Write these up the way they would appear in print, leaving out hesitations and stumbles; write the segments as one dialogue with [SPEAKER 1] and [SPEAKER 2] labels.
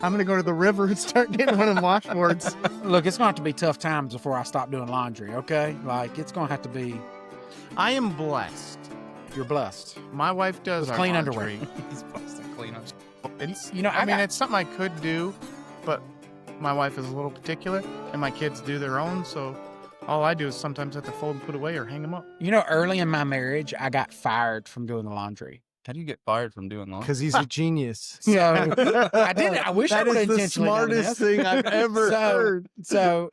[SPEAKER 1] I'm going to go to the river and start getting one of them washboards.
[SPEAKER 2] Look, it's going to have to be tough times before I stop doing laundry, okay? Like, it's going to have to be...
[SPEAKER 1] I am blessed.
[SPEAKER 2] You're blessed.
[SPEAKER 1] My wife does
[SPEAKER 2] With clean
[SPEAKER 1] laundry.
[SPEAKER 2] underwear.
[SPEAKER 3] He's supposed to clean up.
[SPEAKER 1] It's,
[SPEAKER 2] You know,
[SPEAKER 1] I mean,
[SPEAKER 2] got-
[SPEAKER 1] it's something I could do, but my wife is a little particular, and my kids do their own, so all I do is sometimes have to fold and put away or hang them up.
[SPEAKER 2] You know, early in my marriage, I got fired from doing the laundry.
[SPEAKER 3] How do you get fired from doing laundry?
[SPEAKER 4] Because he's a genius.
[SPEAKER 2] So I didn't. I wish I
[SPEAKER 4] That
[SPEAKER 2] would have
[SPEAKER 4] is the
[SPEAKER 2] intentionally done
[SPEAKER 4] smartest
[SPEAKER 2] this.
[SPEAKER 4] thing I've ever heard.
[SPEAKER 2] So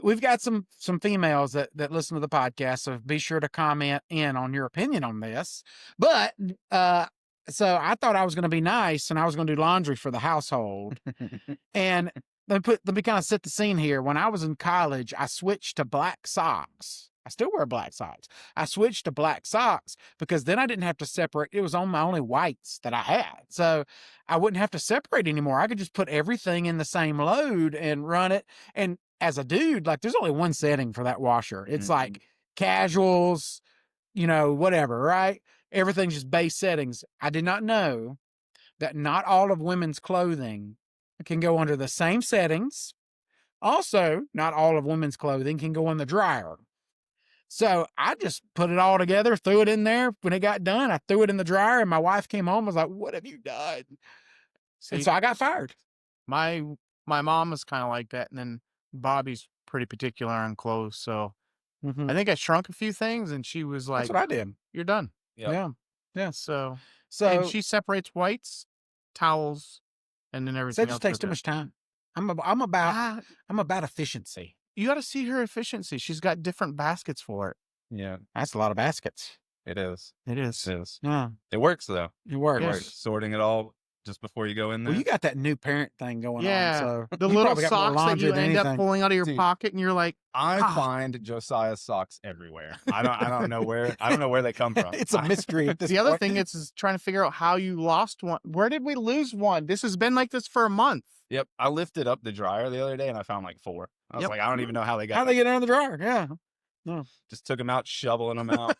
[SPEAKER 2] we've got some females that listen to the podcast, so be sure to comment in on your opinion on this. But so I thought I was going to be nice and I was going to do laundry for the household. And let me kind of set the scene here. When I was in college, I switched to black socks. I still wear black socks. I switched to black socks because then I didn't have to separate. It was on my only whites that I had. So I wouldn't have to separate anymore. I could just put everything in the same load and run it. And as a dude, like there's only one setting for that washer. It's like casuals, you know, whatever, right? Everything's just base settings. I did not know that not all of women's clothing can go under the same settings. Also, not all of women's clothing can go in the dryer. So I just put it all together, threw it in there. When it got done, I threw it in the dryer, and my wife came home and was like, "What have you done?"
[SPEAKER 1] See,
[SPEAKER 2] And so I got fired.
[SPEAKER 1] my mom is kind of like that, and then Bobby's pretty particular on clothes, so
[SPEAKER 2] Mhm.
[SPEAKER 1] I think I shrunk a few things, and she was like,
[SPEAKER 2] That's what I did.
[SPEAKER 1] "You're done."
[SPEAKER 3] Yep.
[SPEAKER 2] Yeah.
[SPEAKER 1] So
[SPEAKER 2] So
[SPEAKER 1] and she separates whites, towels, and then everything
[SPEAKER 2] that
[SPEAKER 1] else.
[SPEAKER 2] just takes
[SPEAKER 1] goes
[SPEAKER 2] too
[SPEAKER 1] in.
[SPEAKER 2] much time. I'm
[SPEAKER 1] Ah,
[SPEAKER 2] about efficiency.
[SPEAKER 1] you got to see her efficiency. She's got different baskets for it.
[SPEAKER 3] Yeah,
[SPEAKER 2] That's a lot of baskets.
[SPEAKER 3] it is.
[SPEAKER 1] It is.
[SPEAKER 3] It is.
[SPEAKER 2] Yeah,
[SPEAKER 3] It works though.
[SPEAKER 2] it works.
[SPEAKER 1] Yes.
[SPEAKER 3] It works. Sorting it all just before you go in there.
[SPEAKER 2] Well, you got that new parent thing going
[SPEAKER 1] Yeah,
[SPEAKER 2] on. So
[SPEAKER 1] the
[SPEAKER 2] you
[SPEAKER 1] little
[SPEAKER 2] probably got more
[SPEAKER 1] socks that
[SPEAKER 2] laundry
[SPEAKER 1] you
[SPEAKER 2] than
[SPEAKER 1] end up
[SPEAKER 2] anything.
[SPEAKER 1] pulling out of your
[SPEAKER 3] Dude.
[SPEAKER 1] pocket, and you're like,
[SPEAKER 3] I
[SPEAKER 1] Ah.
[SPEAKER 3] find Josiah's socks everywhere. I don't know where they come from.
[SPEAKER 2] It's a mystery at this
[SPEAKER 1] the other
[SPEAKER 2] point.
[SPEAKER 1] thing is trying to figure out how you lost one. Where did we lose one? This has been like this for a month.
[SPEAKER 3] Yep. I lifted up the dryer the other day and I found like 4. I was
[SPEAKER 1] Yep.
[SPEAKER 3] like, I don't even know how they got.
[SPEAKER 2] How they get out of the dryer? Yeah.
[SPEAKER 3] Just took them out, shoveling them out.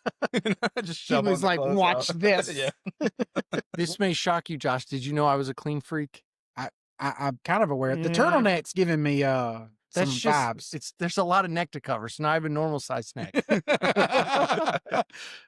[SPEAKER 3] Just
[SPEAKER 1] He
[SPEAKER 3] shoveling
[SPEAKER 1] was
[SPEAKER 3] the
[SPEAKER 1] like,
[SPEAKER 3] clothes
[SPEAKER 1] "Watch
[SPEAKER 3] out."
[SPEAKER 1] this."
[SPEAKER 3] Yeah.
[SPEAKER 4] This may shock you, Josh. Did you know I was a clean freak?
[SPEAKER 2] I'm kind of aware. The
[SPEAKER 1] Yeah.
[SPEAKER 2] turtleneck's giving me some
[SPEAKER 4] That's just
[SPEAKER 2] vibes.
[SPEAKER 4] there's a lot of neck to cover, so now I have a normal size neck.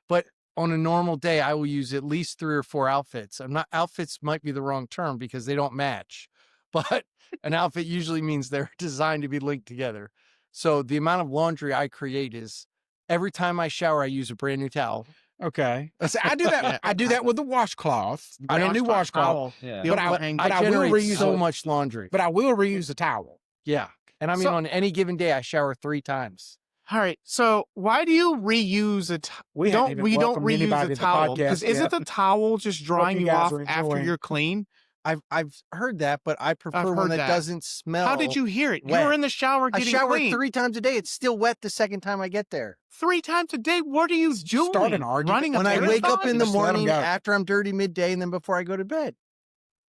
[SPEAKER 4] But on a normal day, I will use at least 3 or 4 outfits. Outfits might be the wrong term because they don't match, but an outfit usually means they're designed to be linked together. So the amount of laundry I create is every time I shower, I use a brand new towel.
[SPEAKER 2] Okay. See, I do that.
[SPEAKER 1] Yeah.
[SPEAKER 2] I do that with the washcloth. I get a new washcloth,
[SPEAKER 1] Towel.
[SPEAKER 3] Yeah.
[SPEAKER 1] The
[SPEAKER 2] But
[SPEAKER 1] other
[SPEAKER 2] I-
[SPEAKER 1] hang-
[SPEAKER 2] but
[SPEAKER 4] I
[SPEAKER 2] I will
[SPEAKER 4] generate
[SPEAKER 2] reuse
[SPEAKER 4] so
[SPEAKER 2] it.
[SPEAKER 4] much laundry.
[SPEAKER 2] but I will reuse the towel.
[SPEAKER 4] Yeah. And I mean,
[SPEAKER 1] So-
[SPEAKER 4] on any given day, I shower 3 times.
[SPEAKER 1] All right. So why do you reuse a towel?
[SPEAKER 2] We
[SPEAKER 1] don't
[SPEAKER 2] haven't even welcomed
[SPEAKER 1] reuse
[SPEAKER 2] anybody
[SPEAKER 1] a
[SPEAKER 2] to the
[SPEAKER 1] towel?
[SPEAKER 2] podcast
[SPEAKER 1] Because isn't
[SPEAKER 2] yet.
[SPEAKER 1] the towel just drying
[SPEAKER 2] you
[SPEAKER 1] you
[SPEAKER 2] guys
[SPEAKER 1] off
[SPEAKER 2] are
[SPEAKER 1] after
[SPEAKER 2] enjoying.
[SPEAKER 1] you're clean?
[SPEAKER 4] I've heard that, but I prefer
[SPEAKER 1] heard
[SPEAKER 4] one that
[SPEAKER 1] that.
[SPEAKER 4] doesn't smell.
[SPEAKER 1] How did you hear it? You
[SPEAKER 4] wet.
[SPEAKER 1] were in the shower
[SPEAKER 4] I
[SPEAKER 1] getting
[SPEAKER 4] shower
[SPEAKER 1] clean
[SPEAKER 4] 3 times a day. It's still wet the second time I get there.
[SPEAKER 1] 3 times a day. What are you doing?
[SPEAKER 2] Start an argument.
[SPEAKER 1] Running a
[SPEAKER 4] When I wake up
[SPEAKER 1] marathon?
[SPEAKER 4] in the
[SPEAKER 2] Just let 'em
[SPEAKER 4] morning
[SPEAKER 2] go.
[SPEAKER 4] after I'm dirty midday and then before I go to bed.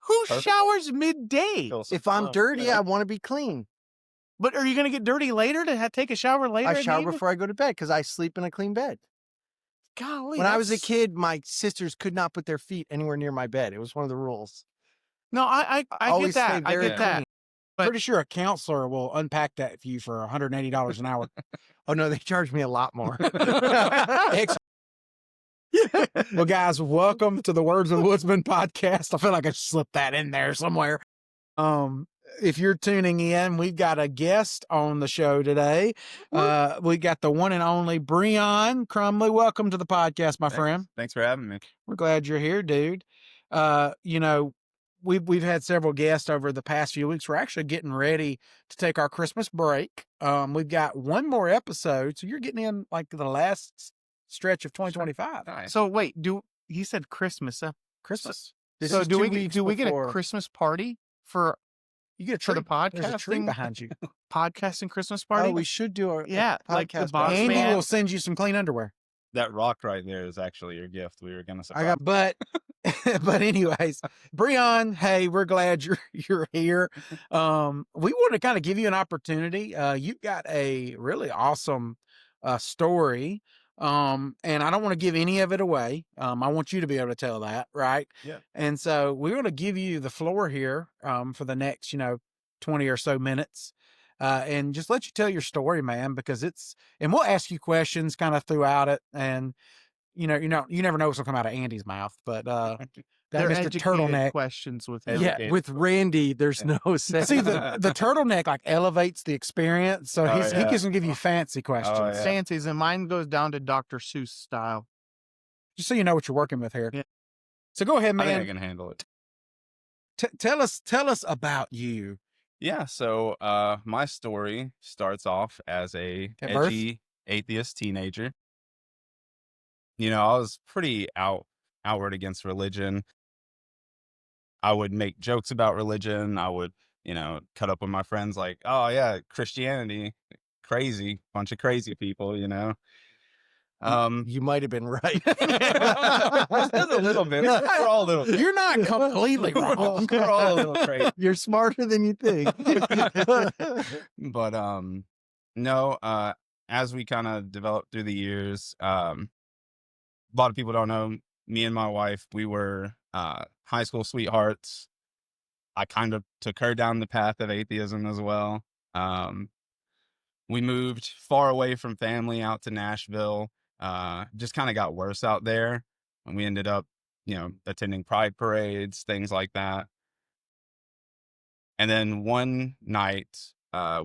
[SPEAKER 1] Who
[SPEAKER 3] Perfect.
[SPEAKER 1] showers midday?
[SPEAKER 3] Feel some
[SPEAKER 4] If I'm
[SPEAKER 3] love.
[SPEAKER 4] dirty,
[SPEAKER 3] Yeah.
[SPEAKER 4] I want to be clean.
[SPEAKER 1] But are you going to get dirty later to take a shower later?
[SPEAKER 4] I
[SPEAKER 1] in the
[SPEAKER 4] shower
[SPEAKER 1] evening?
[SPEAKER 4] before I go to bed because I sleep in a clean bed.
[SPEAKER 1] Golly,
[SPEAKER 4] When I was a
[SPEAKER 1] that's-
[SPEAKER 4] kid, my sisters could not put their feet anywhere near my bed. It was one of the rules.
[SPEAKER 1] No, I get
[SPEAKER 4] Always stay
[SPEAKER 1] that. I
[SPEAKER 4] very
[SPEAKER 1] get that.
[SPEAKER 4] clean.
[SPEAKER 1] But-
[SPEAKER 2] Pretty sure a counselor will unpack that for you for $180 an hour.
[SPEAKER 4] Oh no, they charge me a lot more.
[SPEAKER 2] Well, guys, welcome to the Words With Woodsmen Podcast. I feel like I slipped that in there somewhere. If you're tuning in, we've got a guest on the show today. We got the one and only Breon Crumley. Welcome to the podcast, my friend.
[SPEAKER 3] Thanks for having me.
[SPEAKER 2] We're glad you're here, dude. You know, we've had several guests over the past few weeks. We're actually getting ready to take our Christmas break. We've got one more episode, so you're getting in like the last stretch of 2025.
[SPEAKER 3] Nice.
[SPEAKER 1] So wait, he said Christmas?
[SPEAKER 2] Christmas.
[SPEAKER 4] This
[SPEAKER 1] So
[SPEAKER 4] is
[SPEAKER 1] do
[SPEAKER 4] 2
[SPEAKER 1] we
[SPEAKER 4] weeks
[SPEAKER 1] do we get a
[SPEAKER 4] before-
[SPEAKER 1] Christmas party for
[SPEAKER 2] You get a
[SPEAKER 1] for
[SPEAKER 2] tree.
[SPEAKER 1] the
[SPEAKER 2] There's a tree
[SPEAKER 1] podcasting
[SPEAKER 2] behind you.
[SPEAKER 1] podcasting Christmas party?
[SPEAKER 4] Oh, we should do a
[SPEAKER 1] Yeah, like the
[SPEAKER 4] podcast.
[SPEAKER 1] boss
[SPEAKER 2] Andy
[SPEAKER 1] man.
[SPEAKER 2] will send you some clean underwear.
[SPEAKER 3] That rock right there is actually your gift. We were gonna surprise.
[SPEAKER 4] I got
[SPEAKER 2] But but anyways, Breon, hey, we're glad you're here. We want to kind of give you an opportunity. You've got a really awesome story And I don't want to give any of it away. I want you to be able to tell that, right?
[SPEAKER 3] Yeah.
[SPEAKER 2] And so we're going to give you the floor here for the next, 20 or so minutes. And just let you tell your story, man, because and we'll ask you questions kind of throughout it. And, you never know what's going to come out of Andy's mouth, but that
[SPEAKER 1] They're
[SPEAKER 2] Mr.
[SPEAKER 1] educated
[SPEAKER 2] Turtleneck.
[SPEAKER 1] questions with
[SPEAKER 3] Yeah.
[SPEAKER 1] him.
[SPEAKER 4] Yeah, with Randy, there's no sense.
[SPEAKER 2] See, the turtleneck like elevates the experience. So
[SPEAKER 3] Oh,
[SPEAKER 2] he
[SPEAKER 3] yeah.
[SPEAKER 2] can give you fancy questions.
[SPEAKER 3] yeah.
[SPEAKER 1] Fancies, and mine goes down to Dr. Seuss style.
[SPEAKER 2] Just so you know what you're working with here.
[SPEAKER 1] Yeah.
[SPEAKER 2] So go ahead,
[SPEAKER 3] I think I
[SPEAKER 2] man.
[SPEAKER 3] can handle it.
[SPEAKER 2] Tell us about you.
[SPEAKER 3] Yeah. So my story starts off as a
[SPEAKER 2] At birth?
[SPEAKER 3] edgy atheist teenager. I was pretty outward against religion. I would make jokes about religion. I would, cut up with my friends like, oh yeah, Christianity, crazy, bunch of crazy people,
[SPEAKER 4] You might have been right.
[SPEAKER 3] Just a little bit. We're all a little.
[SPEAKER 2] You're not completely wrong.
[SPEAKER 3] We're all a little crazy.
[SPEAKER 4] You're smarter than you think.
[SPEAKER 3] But no. As we kind of developed through the years, a lot of people don't know. Me and my wife, we were high school sweethearts. I kind of took her down the path of atheism as well. We moved far away from family out to Nashville. Just kind of got worse out there, and we ended up, attending pride parades, things like that. And then one night,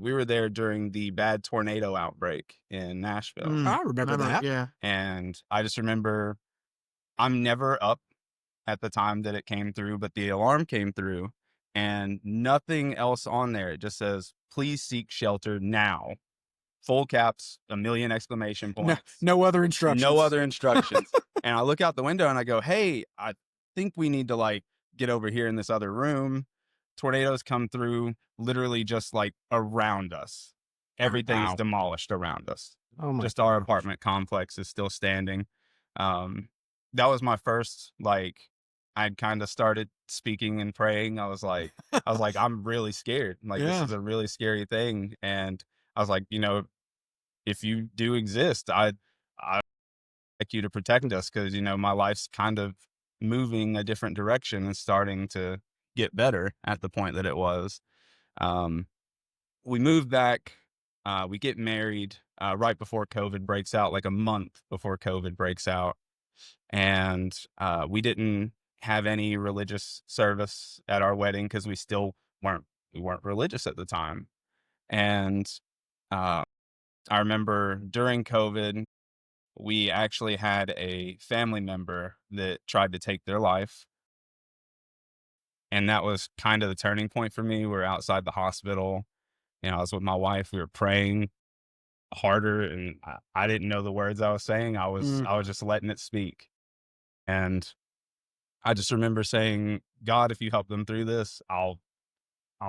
[SPEAKER 3] we were there during the bad tornado outbreak in Nashville.
[SPEAKER 2] I remember that.
[SPEAKER 1] Yeah.
[SPEAKER 3] And I just remember I'm never up at the time that it came through, but the alarm came through and nothing else on there. It just says, please seek shelter now. Full caps, 1 million exclamation points.
[SPEAKER 2] No other instructions.
[SPEAKER 3] No other instructions. And I look out the window and I go, hey, I think we need to get over here in this other room. Tornadoes come through literally just around us. Everything's
[SPEAKER 2] Wow.
[SPEAKER 3] demolished around us.
[SPEAKER 4] Oh my
[SPEAKER 3] Just our apartment complex is still standing. That was my first, I'd kind of started speaking and praying. I was like, I'm really scared. This is a really scary thing. And I was like, if you do exist, I'd like you to protect us because, my life's kind of moving a different direction and starting to get better at the point that it was. We moved back. We get married right before COVID breaks out, like a month before COVID breaks out. And we didn't have any religious service at our wedding because we weren't religious at the time. And I remember during COVID, we actually had a family member that tried to take their life. And that was kind of the turning point for me. We were outside the hospital. I was with my wife. We were praying harder, and I didn't know the words I was saying. I was just letting it speak. And I just remember saying, God, if you help them through this, I'll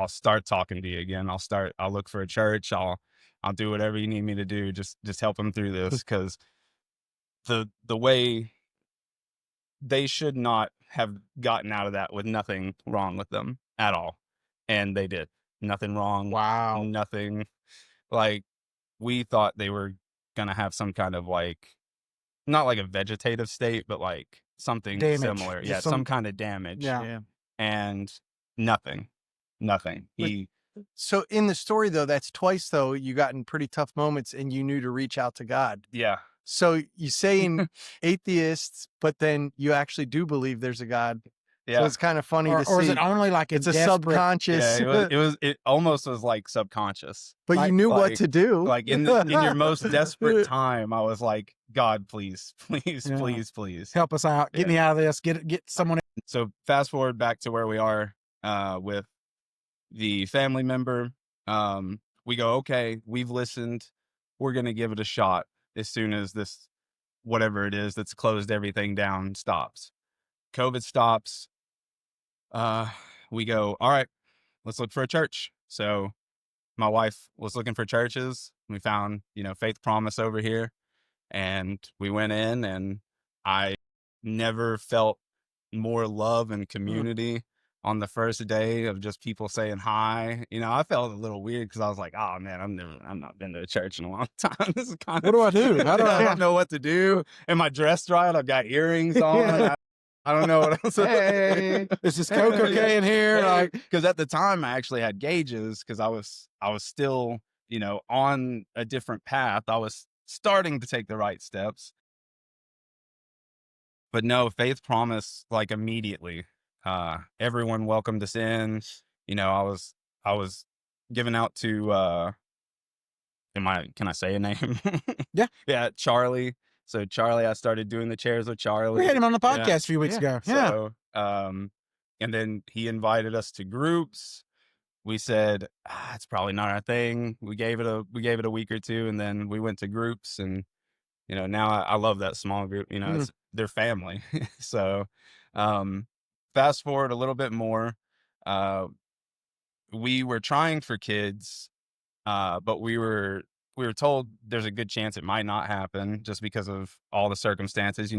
[SPEAKER 3] start talking to you again. I'll look for a church. I'll do whatever you need me to do. Just help them through this. Cause the way they should not have gotten out of that with nothing wrong with them at all. And they did. Nothing wrong.
[SPEAKER 2] Wow.
[SPEAKER 3] Nothing. We thought they were going to have some kind of not like a vegetative state, but something
[SPEAKER 2] Damage.
[SPEAKER 3] similar.
[SPEAKER 2] Just
[SPEAKER 3] Yeah.
[SPEAKER 2] some-
[SPEAKER 3] Some kind of damage.
[SPEAKER 2] Yeah.
[SPEAKER 3] And nothing.
[SPEAKER 4] So in the story though, that's twice though, you got in pretty tough moments and you knew to reach out to God.
[SPEAKER 3] Yeah.
[SPEAKER 4] So you saying atheists, but then you actually do believe there's a God.
[SPEAKER 3] Yeah.
[SPEAKER 4] So it's kind of funny to see.
[SPEAKER 2] Or is it only like
[SPEAKER 4] it's a
[SPEAKER 2] desperate-
[SPEAKER 4] subconscious,
[SPEAKER 3] Yeah, it almost was subconscious.
[SPEAKER 4] but you knew what
[SPEAKER 3] like-
[SPEAKER 4] to do.
[SPEAKER 3] In your most desperate time, I was like, God, please,
[SPEAKER 2] Yeah.
[SPEAKER 3] please.
[SPEAKER 2] help us out. Get me out of this. Get someone.
[SPEAKER 3] So fast forward back to where we are with the family member. We go, okay, we've listened. We're going to give it a shot as soon as this, whatever it is that's closed everything down, stops. COVID stops. We go, all right, let's look for a church. So my wife was looking for churches. We found, Faith Promise over here, and we went in, and I never felt more love and community. on the first day of just people saying hi, I felt a little weird because I was like, oh man, I'm not been to a church in a long time. This is kind of,
[SPEAKER 2] What do I do? How do
[SPEAKER 3] I
[SPEAKER 2] I?
[SPEAKER 3] don't know what to do. Am I dressed right? I've got earrings on.
[SPEAKER 2] Yeah.
[SPEAKER 3] I don't know what else.
[SPEAKER 1] Hey.
[SPEAKER 2] Is this Coke okay in here? Like,
[SPEAKER 3] because at the time I actually had gauges because I was still, on a different path. I was starting to take the right steps. But no, faith promise, like immediately. Everyone welcomed us in. I was given out to can I say a name?
[SPEAKER 2] Yeah.
[SPEAKER 3] Yeah, Charlie. So Charlie, I started doing the chairs with Charlie.
[SPEAKER 2] we had him on the
[SPEAKER 3] Yeah.
[SPEAKER 2] podcast a few weeks ago. Yeah.
[SPEAKER 3] So, and then he invited us to groups. We said, it's probably not our thing. We gave it a week or two, and then we went to groups, and now I love that small group. It's their family. So, fast forward a little bit more, we were trying for kids, but we were told there's a good chance it might not happen just because of all the circumstances.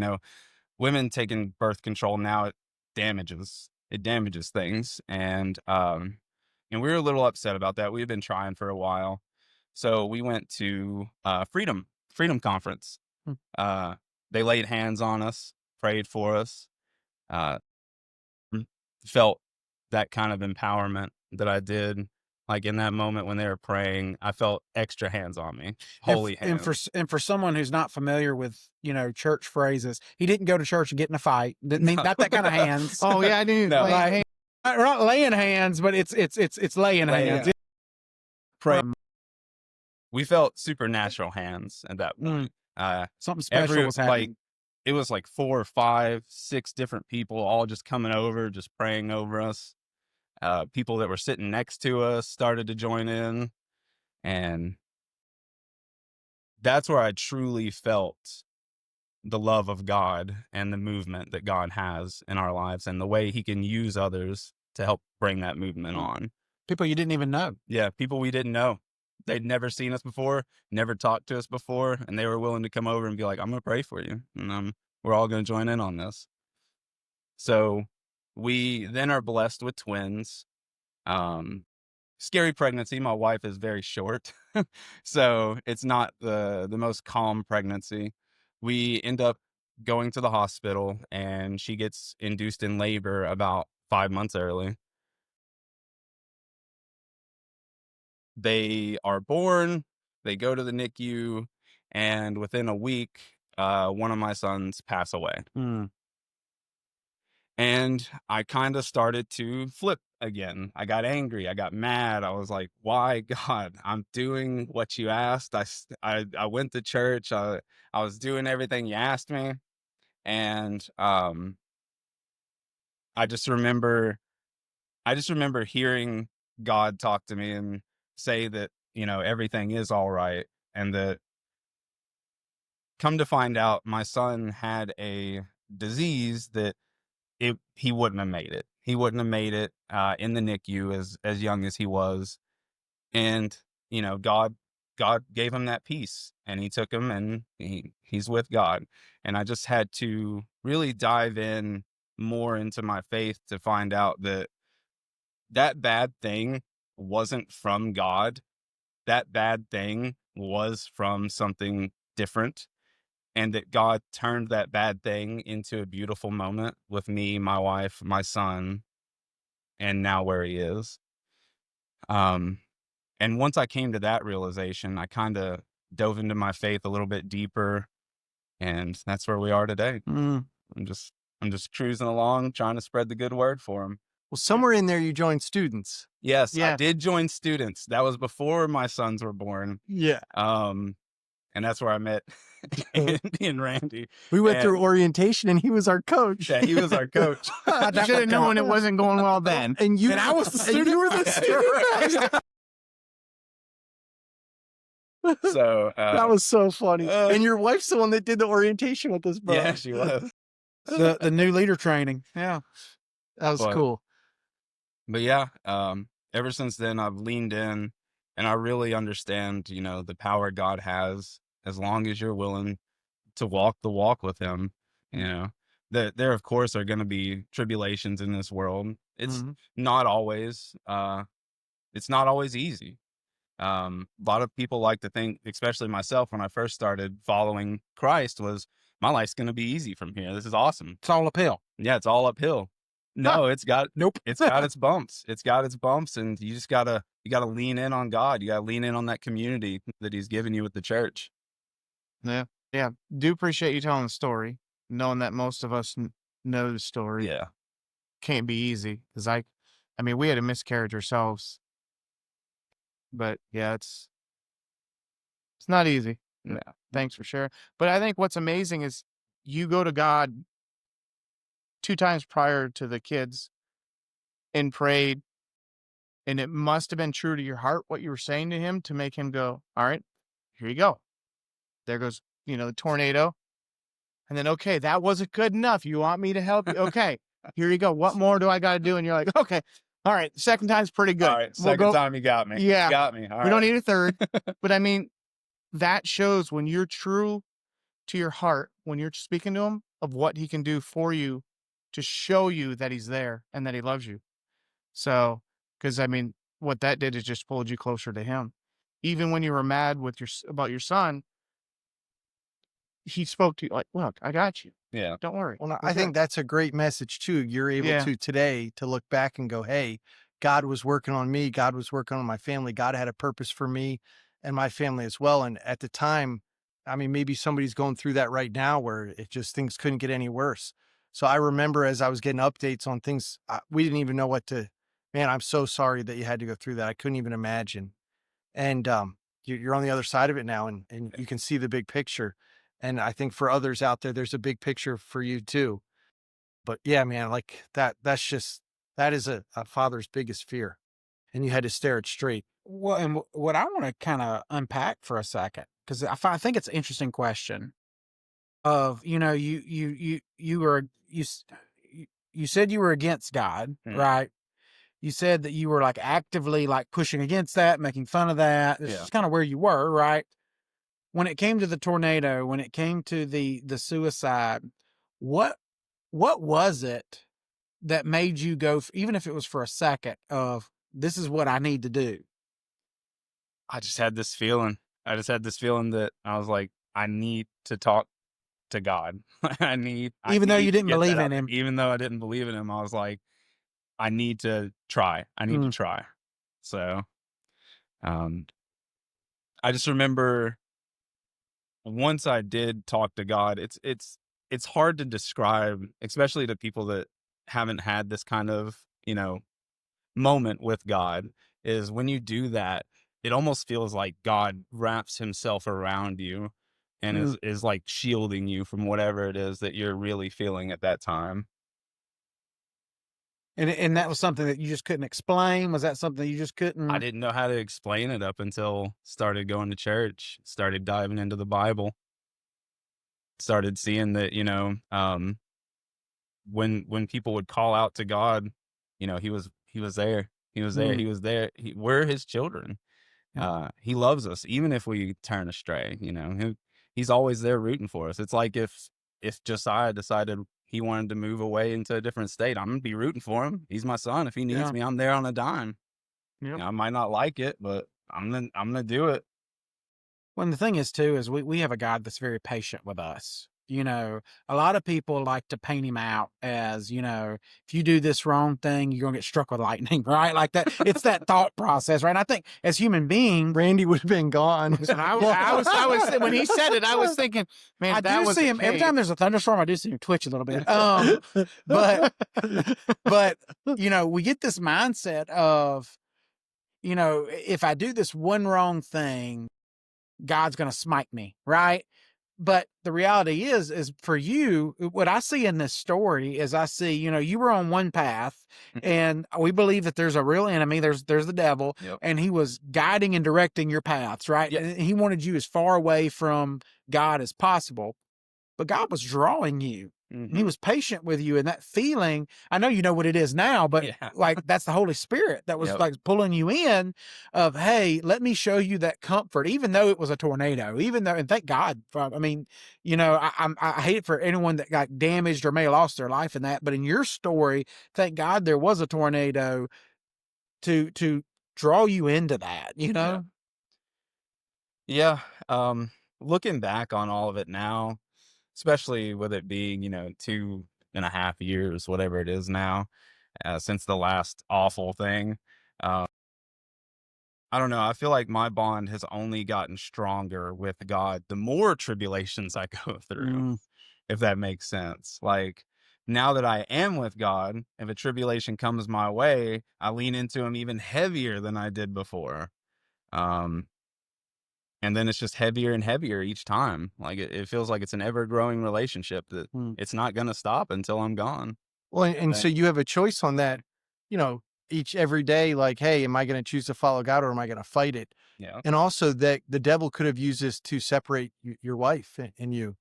[SPEAKER 3] Women taking birth control now, it damages things, and we were a little upset about that. We had been trying for a while, so we went to Freedom Conference. They laid hands on us, prayed for us, felt that kind of empowerment that I did. Like in that moment when they were praying, I felt extra hands on me, holy hands.
[SPEAKER 2] And for someone who's not familiar with church phrases, he didn't go to church and get in a fight. Didn't mean not that kind of hands.
[SPEAKER 1] Oh yeah, I knew.
[SPEAKER 3] No.
[SPEAKER 1] Like,
[SPEAKER 2] Not laying hands, but it's laying hands.
[SPEAKER 3] Pray. We felt supernatural hands at that point.
[SPEAKER 2] Something special was happening.
[SPEAKER 3] It was like 4 or 5, 6 different people all just coming over, just praying over us. People that were sitting next to us started to join in, and that's where I truly felt the love of God and the movement that God has in our lives and the way he can use others to help bring that movement on.
[SPEAKER 2] People you didn't even know.
[SPEAKER 3] Yeah, people we didn't know. They'd never seen us before, never talked to us before, and they were willing to come over and be like, I'm going to pray for you, and we're all going to join in on this. So we then are blessed with twins. Scary pregnancy. My wife is very short, so it's not the most calm pregnancy. We end up going to the hospital, and she gets induced in labor about 5 months early. They are born, they go to the NICU, and within a week, one of my sons pass away. And I kind of started to flip again. I got angry. I got mad. I was like, why, God? I'm doing what you asked. I went to church. I was doing everything you asked me. And I just remember hearing God talk to me and say that, everything is all right. And that, come to find out, my son had a disease that he wouldn't have made it. He wouldn't have made it in the NICU as young as he was. And, God gave him that peace, and he took him, and he's with God. And I just had to really dive in more into my faith to find out that bad thing wasn't from God. That bad thing was from something different. And that God turned that bad thing into a beautiful moment with me, my wife, my son, and now where he is. And once I came to that realization, I kind of dove into my faith a little bit deeper, and that's where we are today. I'm just cruising along, trying to spread the good word for him.
[SPEAKER 4] Well, somewhere in there you joined students.
[SPEAKER 3] Yes,
[SPEAKER 1] Yeah.
[SPEAKER 3] I did join students. That was before my sons were born.
[SPEAKER 4] Yeah.
[SPEAKER 3] And that's where I met Andy and Randy.
[SPEAKER 4] We went through orientation and he was our coach.
[SPEAKER 3] Yeah, he was our coach.
[SPEAKER 1] you should have known it wasn't going well then.
[SPEAKER 4] And
[SPEAKER 2] I was the student.
[SPEAKER 4] You were the student.
[SPEAKER 3] So
[SPEAKER 4] that was so funny. And your wife's the one that did the orientation with us, bro.
[SPEAKER 3] yeah, she was.
[SPEAKER 2] The new leader training. Yeah.
[SPEAKER 4] That was cool.
[SPEAKER 3] But yeah, ever since then I've leaned in, and I really understand, the power God has as long as you're willing to walk the walk with him. there of course are going to be tribulations in this world. It's
[SPEAKER 2] Mhm.
[SPEAKER 3] not always it's not always easy. A lot of people like to think, especially myself, when I first started following Christ, was my life's going to be easy from here. This is awesome.
[SPEAKER 2] It's all uphill.
[SPEAKER 3] Yeah, it's all uphill. No, it's got
[SPEAKER 2] Nope.
[SPEAKER 3] it's got its bumps. It's got its bumps, and you just gotta lean in on God. You gotta lean in on that community that He's given you with the church.
[SPEAKER 1] Yeah. Yeah. Do appreciate you telling the story, knowing that most of us know the story.
[SPEAKER 3] Yeah,
[SPEAKER 1] Can't be easy because I mean, we had a miscarriage ourselves, but yeah, it's not easy.
[SPEAKER 3] yeah,
[SPEAKER 1] Thanks for sharing. But I think what's amazing is you go to God 2 times prior to the kids and prayed, and it must have been true to your heart what you were saying to him to make him go, all right, here you go. There goes, the tornado. And then, okay, that wasn't good enough. You want me to help you? Okay, here you go. What more do I got to do? And you're like, okay, all right, second time's pretty good.
[SPEAKER 3] All right, second time you got me.
[SPEAKER 1] Yeah.
[SPEAKER 3] You got me. All
[SPEAKER 1] We
[SPEAKER 3] right.
[SPEAKER 1] don't need a third. But I mean, that shows when you're true to your heart, when you're speaking to him of what he can do for you to show you that he's there and that he loves you. So, because I mean, what that did is just pulled you closer to him. Even when you were mad with about your son, he spoke to you like, look, I got you.
[SPEAKER 3] Yeah.
[SPEAKER 1] Don't worry.
[SPEAKER 4] Well,
[SPEAKER 1] We're
[SPEAKER 4] I think
[SPEAKER 1] good."
[SPEAKER 4] that's a great message too. You're able
[SPEAKER 1] Yeah.
[SPEAKER 4] to today to look back and go, hey, God was working on me. God was working on my family. God had a purpose for me and my family as well. And at the time, I mean, maybe somebody's going through that right now where it just things couldn't get any worse. So I remember as I was getting updates on things, we didn't even know what to, man, I'm so sorry that you had to go through that. I couldn't even imagine. And you're on the other side of it now and you can see the big picture. And I think for others out there, there's a big picture for you too. But yeah, man, like that is a father's biggest fear. And you had to stare it straight.
[SPEAKER 2] Well, and what I want to kind of unpack for a second, because I think it's an interesting question of, you said you were against God,
[SPEAKER 3] Mm.
[SPEAKER 2] right? You said that you were like actively like pushing against that, making fun of that. This
[SPEAKER 3] Yeah.
[SPEAKER 2] is kind of where you were, right? When it came to the tornado, when it came to the suicide, what was it that made you go, even if it was for a second, of this is what I need to do?
[SPEAKER 3] I just had this feeling. That I was like, I need to talk to God.
[SPEAKER 2] Even though you didn't
[SPEAKER 3] to get
[SPEAKER 2] believe
[SPEAKER 3] that
[SPEAKER 2] in
[SPEAKER 3] out.
[SPEAKER 2] him.
[SPEAKER 3] Even though I didn't believe in him, I was like, I need to try. So, I just remember once I did talk to God, it's hard to describe, especially to people that haven't had this kind of, moment with God, is when you do that, it almost feels like God wraps himself around you and is like shielding you from whatever it is that you're really feeling at that time.
[SPEAKER 2] And that was something that you just couldn't explain? Was that something you just couldn't?
[SPEAKER 3] I didn't know how to explain it up until started going to church, started diving into the Bible, started seeing that, when people would call out to God, he was there. He was there. He was there. We're his children.
[SPEAKER 2] Yeah.
[SPEAKER 3] He loves us, even if we turn astray. He's always there rooting for us. It's like if Josiah decided he wanted to move away into a different state, I'm gonna be rooting for him. He's my son. If he needs
[SPEAKER 2] Yeah.
[SPEAKER 3] me, I'm there on a dime.
[SPEAKER 2] Yep.
[SPEAKER 3] I might not like it, but I'm gonna do it.
[SPEAKER 2] Well, and the thing is too, is we have a God that's very patient with us. A lot of people like to paint him out as, if you do this wrong thing, you're gonna get struck with lightning, right? Like that. It's that thought process, right? And I think as human beings,
[SPEAKER 4] Randy would have been gone.
[SPEAKER 1] And I was when he said it, I was thinking, man,
[SPEAKER 2] I
[SPEAKER 1] that
[SPEAKER 2] do
[SPEAKER 1] was
[SPEAKER 2] see
[SPEAKER 1] the
[SPEAKER 2] him every
[SPEAKER 1] case.
[SPEAKER 2] time there's a thunderstorm. I do see him twitch a little bit. But we get this mindset of, if I do this one wrong thing, God's gonna smite me, right? But the reality is for you, what I see in this story is I see, you were on one path and we believe that there's a real enemy. There's the devil.
[SPEAKER 3] Yep.
[SPEAKER 2] And he was guiding and directing your paths, right?
[SPEAKER 3] Yeah.
[SPEAKER 2] And he wanted you as far away from God as possible, but God was drawing you. And he was patient with you. And that feeling, I know you know what it is now, but
[SPEAKER 3] Yeah.
[SPEAKER 2] like that's the Holy Spirit that was like pulling you in of, hey, let me show you that comfort, even though it was a tornado, even though, and thank God for, I mean, you know, I hate it for anyone that got damaged or may have lost their life in that, but in your story, thank God there was a tornado to draw you into that, you know?
[SPEAKER 3] Yeah. Looking back on all of it now, especially with it being, 2.5 years, whatever it is now, since the last awful thing. I don't know. I feel like my bond has only gotten stronger with God the more tribulations I go through, if that makes sense. Like, now that I am with God, if a tribulation comes my way, I lean into him even heavier than I did before. Um, and then it's just heavier and heavier each time. Like, it feels like it's an ever growing relationship that it's not going to stop until I'm gone.
[SPEAKER 4] Well, and so you have a choice on that, every day, like, hey, am I going to choose to follow God or am I going to fight it?
[SPEAKER 3] Yeah.
[SPEAKER 4] And also that the devil could have used this to separate your wife and you.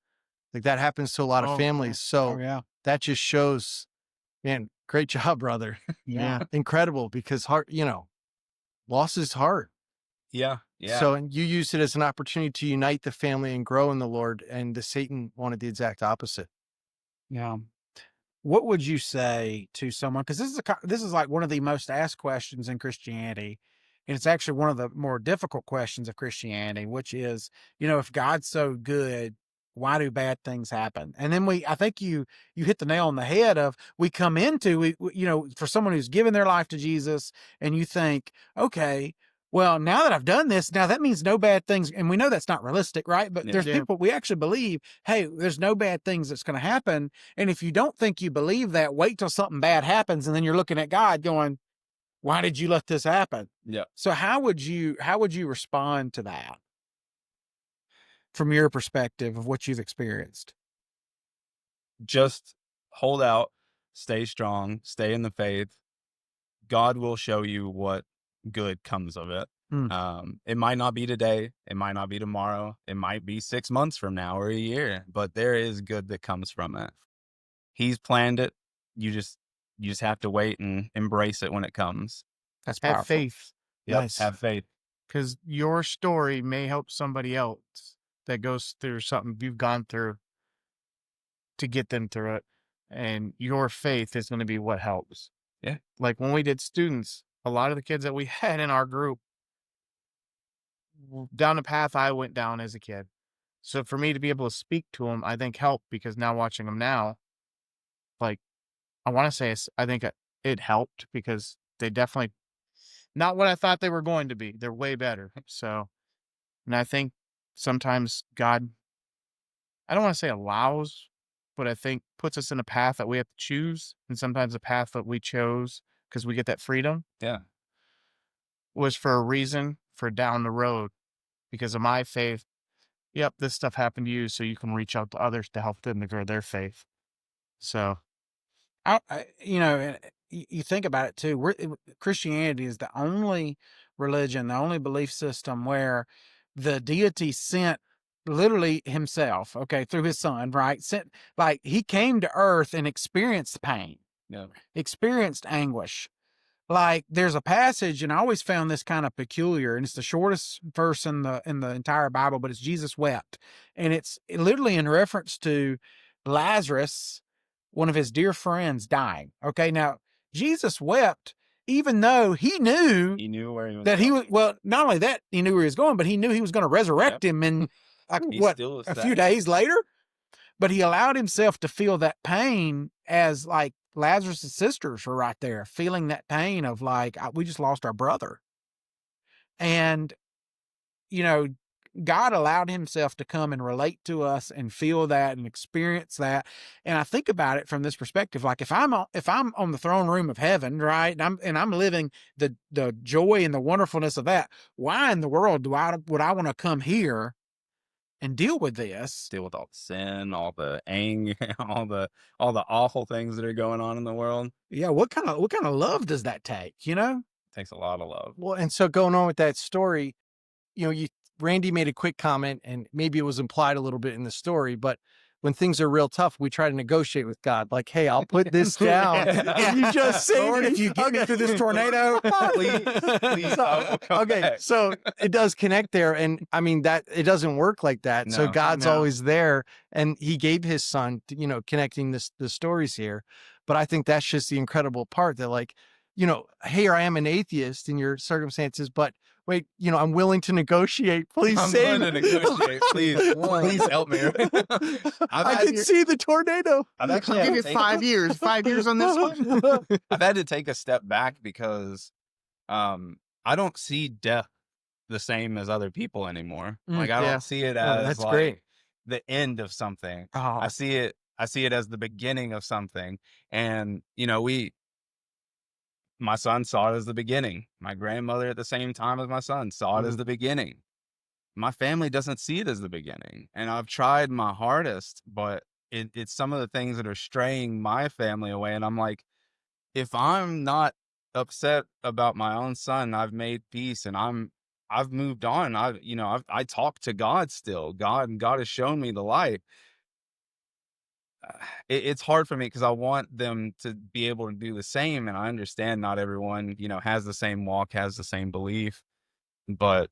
[SPEAKER 4] Like that happens to a lot of families. So that just shows, man, great job, brother.
[SPEAKER 2] Yeah.
[SPEAKER 4] Incredible, because loss is hard.
[SPEAKER 3] Yeah. Yeah.
[SPEAKER 4] So, and you used it as an opportunity to unite the family and grow in the Lord, and the Satan wanted the exact opposite.
[SPEAKER 2] Yeah. What would you say to someone? Because this is like one of the most asked questions in Christianity, and it's actually one of the more difficult questions of Christianity, which is, if God's so good, why do bad things happen? And then I think you hit the nail on the head of we come into, for someone who's given their life to Jesus, and you think, okay, well, now that I've done this, now that means no bad things. And we know that's not realistic, right? But there's people, we actually believe, hey, there's no bad things that's going to happen. And if you don't think you believe that, wait till something bad happens. And then you're looking at God going, why did you let this happen?
[SPEAKER 3] Yeah.
[SPEAKER 2] So how would you respond to that from your perspective of what you've experienced?
[SPEAKER 3] Just hold out, stay strong, stay in the faith. God will show you what good comes of it. It might not be today, it might not be tomorrow, it might be 6 months from now or a year, but there is good that comes from it. He's planned it. You just have to wait and embrace it when it comes.
[SPEAKER 2] That's powerful.
[SPEAKER 1] Have faith.
[SPEAKER 3] Yep,
[SPEAKER 1] Nice.
[SPEAKER 3] have faith.
[SPEAKER 1] Because your story may help somebody else that goes through something you've gone through to get them through it. And your faith is going to be what helps.
[SPEAKER 3] Yeah.
[SPEAKER 1] Like when we did students, a lot of the kids that we had in our group down the path I went down as a kid. So for me to be able to speak to them, I think helped, because now watching them now, like, I want to say, I think it helped, because they definitely, not what I thought they were going to be. They're way better. So, and I think sometimes God, I don't want to say allows, but I think puts us in a path that we have to choose. And sometimes the path that we chose, because we get that freedom, was for a reason, for down the road, because of my faith. Yep, this stuff happened to you, so you can reach out to others to help them to grow their faith. So,
[SPEAKER 2] you think about it too. Christianity is the only religion, the only belief system where the deity sent literally himself, through his son, right? Like he came to earth and experienced pain, experienced anguish. Like there's a passage, and I always found this kind of peculiar, and it's the shortest verse in the entire Bible, but it's Jesus wept. And it's literally in reference to Lazarus, one of his dear friends, dying. Okay. Now Jesus wept, even though he knew
[SPEAKER 3] where he was
[SPEAKER 2] that
[SPEAKER 3] going.
[SPEAKER 2] well, not only that he knew where he was going, but he knew he was going to resurrect him in a few days later. But he allowed himself to feel that pain, as like Lazarus' sisters were right there feeling that pain of like, we just lost our brother. And, God allowed himself to come and relate to us and feel that and experience that. And I think about it from this perspective. Like if I'm on the throne room of heaven, right, and I'm living the joy and the wonderfulness of that, why in the world would I want to come here and deal with this?
[SPEAKER 3] Deal with all the sin, all the anger, all the awful things that are going on in the world.
[SPEAKER 2] Yeah, what kind of love does that take?
[SPEAKER 3] It takes a lot of love.
[SPEAKER 4] Well, and so going on with that story, Randy made a quick comment, and maybe it was implied a little bit in the story, but when things are real tough, we try to negotiate with God. Like, hey, I'll put this down.
[SPEAKER 1] Yeah.
[SPEAKER 4] You just say,
[SPEAKER 2] Lord, if you get me through this tornado,
[SPEAKER 3] please, I will come
[SPEAKER 4] okay,
[SPEAKER 3] back.
[SPEAKER 4] so it does connect there, and I mean that it doesn't work like that. So
[SPEAKER 3] No.
[SPEAKER 4] God's
[SPEAKER 1] No.
[SPEAKER 4] always there, and He gave His Son, connecting the stories here. But I think that's just the incredible part that, like, hey, I am an atheist in your circumstances, but wait, I'm willing to negotiate. Please
[SPEAKER 3] I'm
[SPEAKER 4] save
[SPEAKER 3] going to
[SPEAKER 4] me.
[SPEAKER 3] negotiate. Please help me.
[SPEAKER 4] I can see the tornado.
[SPEAKER 3] I've
[SPEAKER 1] I'll
[SPEAKER 3] actually
[SPEAKER 1] give
[SPEAKER 3] had
[SPEAKER 1] you
[SPEAKER 3] to take-
[SPEAKER 1] 5 years. 5 years on this one.
[SPEAKER 3] I've had to take a step back because I don't see death the same as other people anymore. Like I
[SPEAKER 1] yeah.
[SPEAKER 3] don't see it
[SPEAKER 4] Oh,
[SPEAKER 3] as
[SPEAKER 4] that's
[SPEAKER 3] like
[SPEAKER 4] great.
[SPEAKER 3] the end of something.
[SPEAKER 2] oh,
[SPEAKER 3] I see it as the beginning of something. And my son saw it as the beginning. My grandmother at the same time as my son saw it as the beginning. My family doesn't see it as the beginning. And I've tried my hardest, but it's some of the things that are straying my family away. And I'm like, if I'm not upset about my own son, I've made peace and I've moved on. I talk to God still. God has shown me the light. It's hard for me because I want them to be able to do the same. And I understand not everyone, has the same walk, has the same belief, but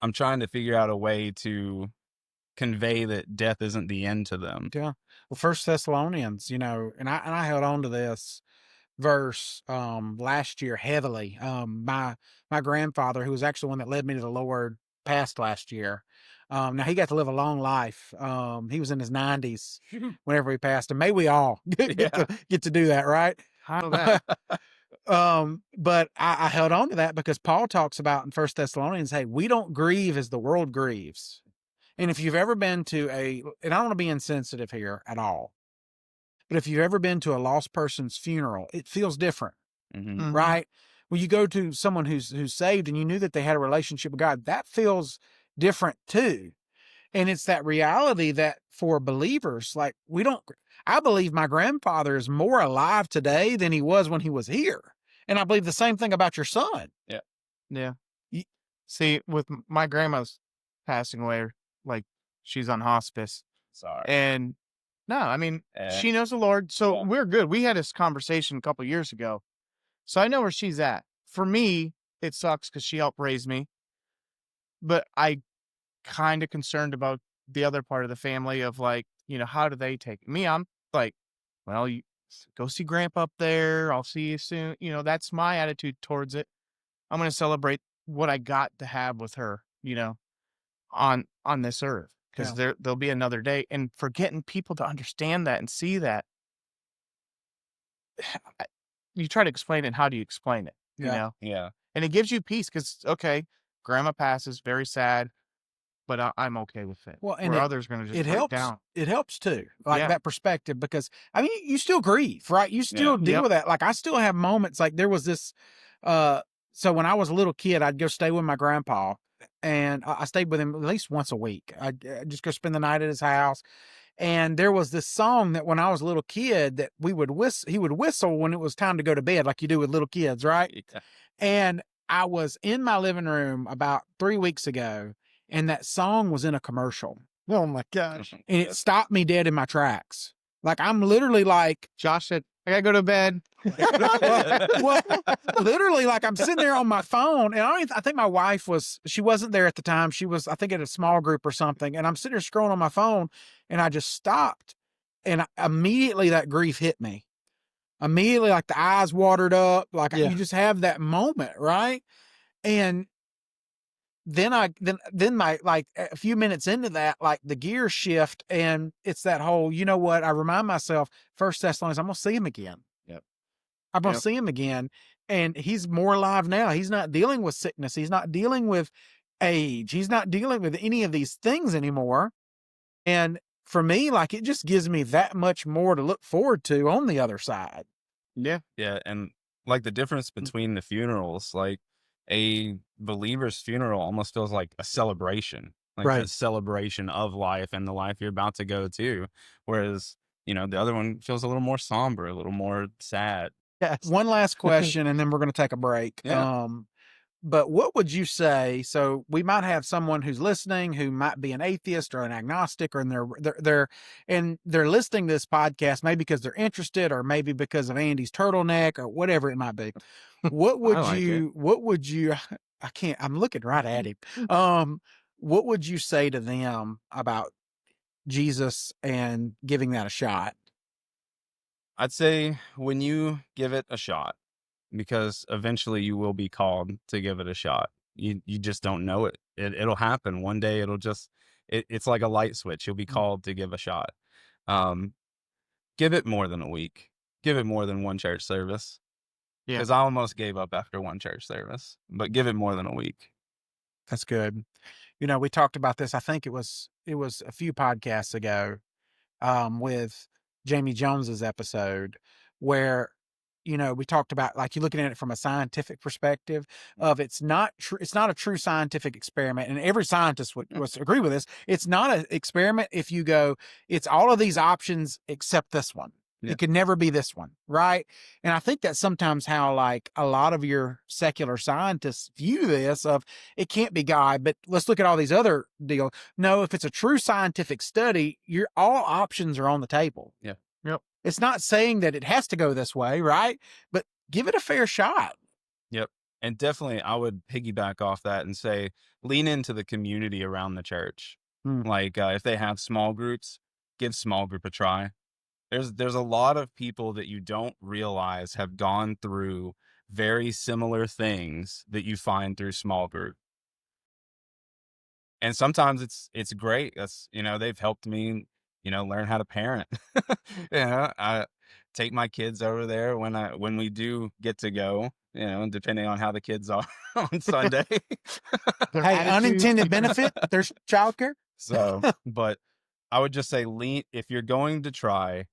[SPEAKER 3] I'm trying to figure out a way to convey that death isn't the end to them.
[SPEAKER 2] yeah. Well, First Thessalonians, and I held on to this verse last year heavily. My grandfather, who was actually the one that led me to the Lord, passed last year. Now he got to live a long life. He was in his 90s whenever he passed, and may we all get to do that, right?
[SPEAKER 1] How that?
[SPEAKER 2] But I held on to that because Paul talks about in First Thessalonians, hey, we don't grieve as the world grieves. And if you've ever been to and I don't want to be insensitive here at all, but if you've ever been to a lost person's funeral, it feels different,
[SPEAKER 3] Mhm.
[SPEAKER 2] right? When you go to someone who's saved and you knew that they had a relationship with God, that feels different too. And it's that reality that for believers, like I believe my grandfather is more alive today than he was when he was here. And I believe the same thing about your son.
[SPEAKER 1] Yeah.
[SPEAKER 2] Ye-
[SPEAKER 1] See, with my grandma's passing away, like she's on hospice.
[SPEAKER 3] Sorry.
[SPEAKER 1] And no, I mean,
[SPEAKER 3] Eh.
[SPEAKER 1] she knows the Lord. So
[SPEAKER 3] Yeah.
[SPEAKER 1] we're good. We had this conversation a couple years ago. So I know where she's at. For me, it sucks because she helped raise me. But I kind of concerned about the other part of the family of like, how do they take it? Me? I'm like, well, you go see grandpa up there. I'll see you soon. That's my attitude towards it. I'm going to celebrate what I got to have with her, on this earth. Because there'll be another day. And for getting people to understand that and see that, you try to explain it. How do you explain it?
[SPEAKER 2] Yeah.
[SPEAKER 3] Yeah.
[SPEAKER 1] And it gives you peace because, okay, grandma passes, very sad, but I'm okay with it.
[SPEAKER 2] Well, and
[SPEAKER 1] where others are going to just
[SPEAKER 2] it
[SPEAKER 1] break
[SPEAKER 2] helps.
[SPEAKER 1] down.
[SPEAKER 2] It helps too, like
[SPEAKER 1] Yeah.
[SPEAKER 2] that perspective, because I mean, you still grieve, right? You still deal
[SPEAKER 1] Yep.
[SPEAKER 2] with that. Like I still have moments. Like there was this. So when I was a little kid, I'd go stay with my grandpa, and I stayed with him at least once a week. I'd just go spend the night at his house. And there was this song that when I was a little kid that he would whistle when it was time to go to bed, like you do with little kids, right?
[SPEAKER 3] Yeah.
[SPEAKER 2] And I was in my living room about 3 weeks ago, and that song was in a commercial,
[SPEAKER 4] Oh my gosh.
[SPEAKER 2] and it stopped me dead in my tracks. Like I'm literally like,
[SPEAKER 1] Josh said, I got to go to bed.
[SPEAKER 2] well, literally like I'm sitting there on my phone, and I think my wife she wasn't there at the time. She was, I think, at a small group or something. And I'm sitting there scrolling on my phone, and I just stopped, and immediately that grief hit me. Immediately, like the eyes watered up, like
[SPEAKER 4] Yeah.
[SPEAKER 2] you just have that moment, right? And then my, like a few minutes into that, like the gears shift, and it's that whole, you know what? I remind myself, First Thessalonians, I'm gonna see him again.
[SPEAKER 3] Yep.
[SPEAKER 2] I'm gonna
[SPEAKER 1] Yep.
[SPEAKER 2] see him again, and he's more alive now. He's not dealing with sickness. He's not dealing with age. He's not dealing with any of these things anymore. And for me, like it just gives me that much more to look forward to on the other side.
[SPEAKER 1] Yeah.
[SPEAKER 3] Yeah, and like the difference between the funerals, like a believer's funeral almost feels like a celebration, like a
[SPEAKER 4] Right.
[SPEAKER 3] celebration of life and the life you're about to go to. Whereas, the other one feels a little more somber, a little more sad.
[SPEAKER 4] Yes.
[SPEAKER 2] One last question, and then we're going to take a break.
[SPEAKER 3] Yeah.
[SPEAKER 2] But what would you say? So we might have someone who's listening who might be an atheist or an agnostic, or they're listening to this podcast maybe because they're interested, or maybe because of Andy's turtleneck, or whatever it might be. What would I can't. I'm looking right at him. What would you say to them about Jesus and giving that a shot?
[SPEAKER 3] I'd say when you give it a shot, because eventually you will be called to give it a shot. You just don't know it. It'll happen one day. It's like a light switch. You'll be called to give a shot. Give it more than a week. Give it more than one church service.
[SPEAKER 1] Yeah.
[SPEAKER 3] Because I almost gave up after one church service, but give it more than a week.
[SPEAKER 2] That's good. We talked about this. I think it was a few podcasts ago, with Jamie Jones's episode, where we talked about, like, you're looking at it from a scientific perspective of it's not a true scientific experiment, and every scientist would agree with this. It's not an experiment if you go, it's all of these options except this one.
[SPEAKER 3] Yeah.
[SPEAKER 2] It could never be this one, right? And I think that's sometimes how, like, a lot of your secular scientists view this of, it can't be God, but let's look at all these other deals. No, if it's a true scientific study, all options are on the table.
[SPEAKER 3] Yeah.
[SPEAKER 1] Yep.
[SPEAKER 2] It's not saying that it has to go this way, right? But give it a fair shot.
[SPEAKER 3] Yep. And definitely I would piggyback off that and say, lean into the community around the church. Like, if they have small groups, give small group a try. There's a lot of people that you don't realize have gone through very similar things that you find through small group. And sometimes it's great. That's, they've helped me, learn how to parent. I take my kids over there when we do get to go, depending on how the kids are on Sunday.
[SPEAKER 2] Hey, unintended benefit, there's childcare.
[SPEAKER 3] So, but I would just say, if you're going to try,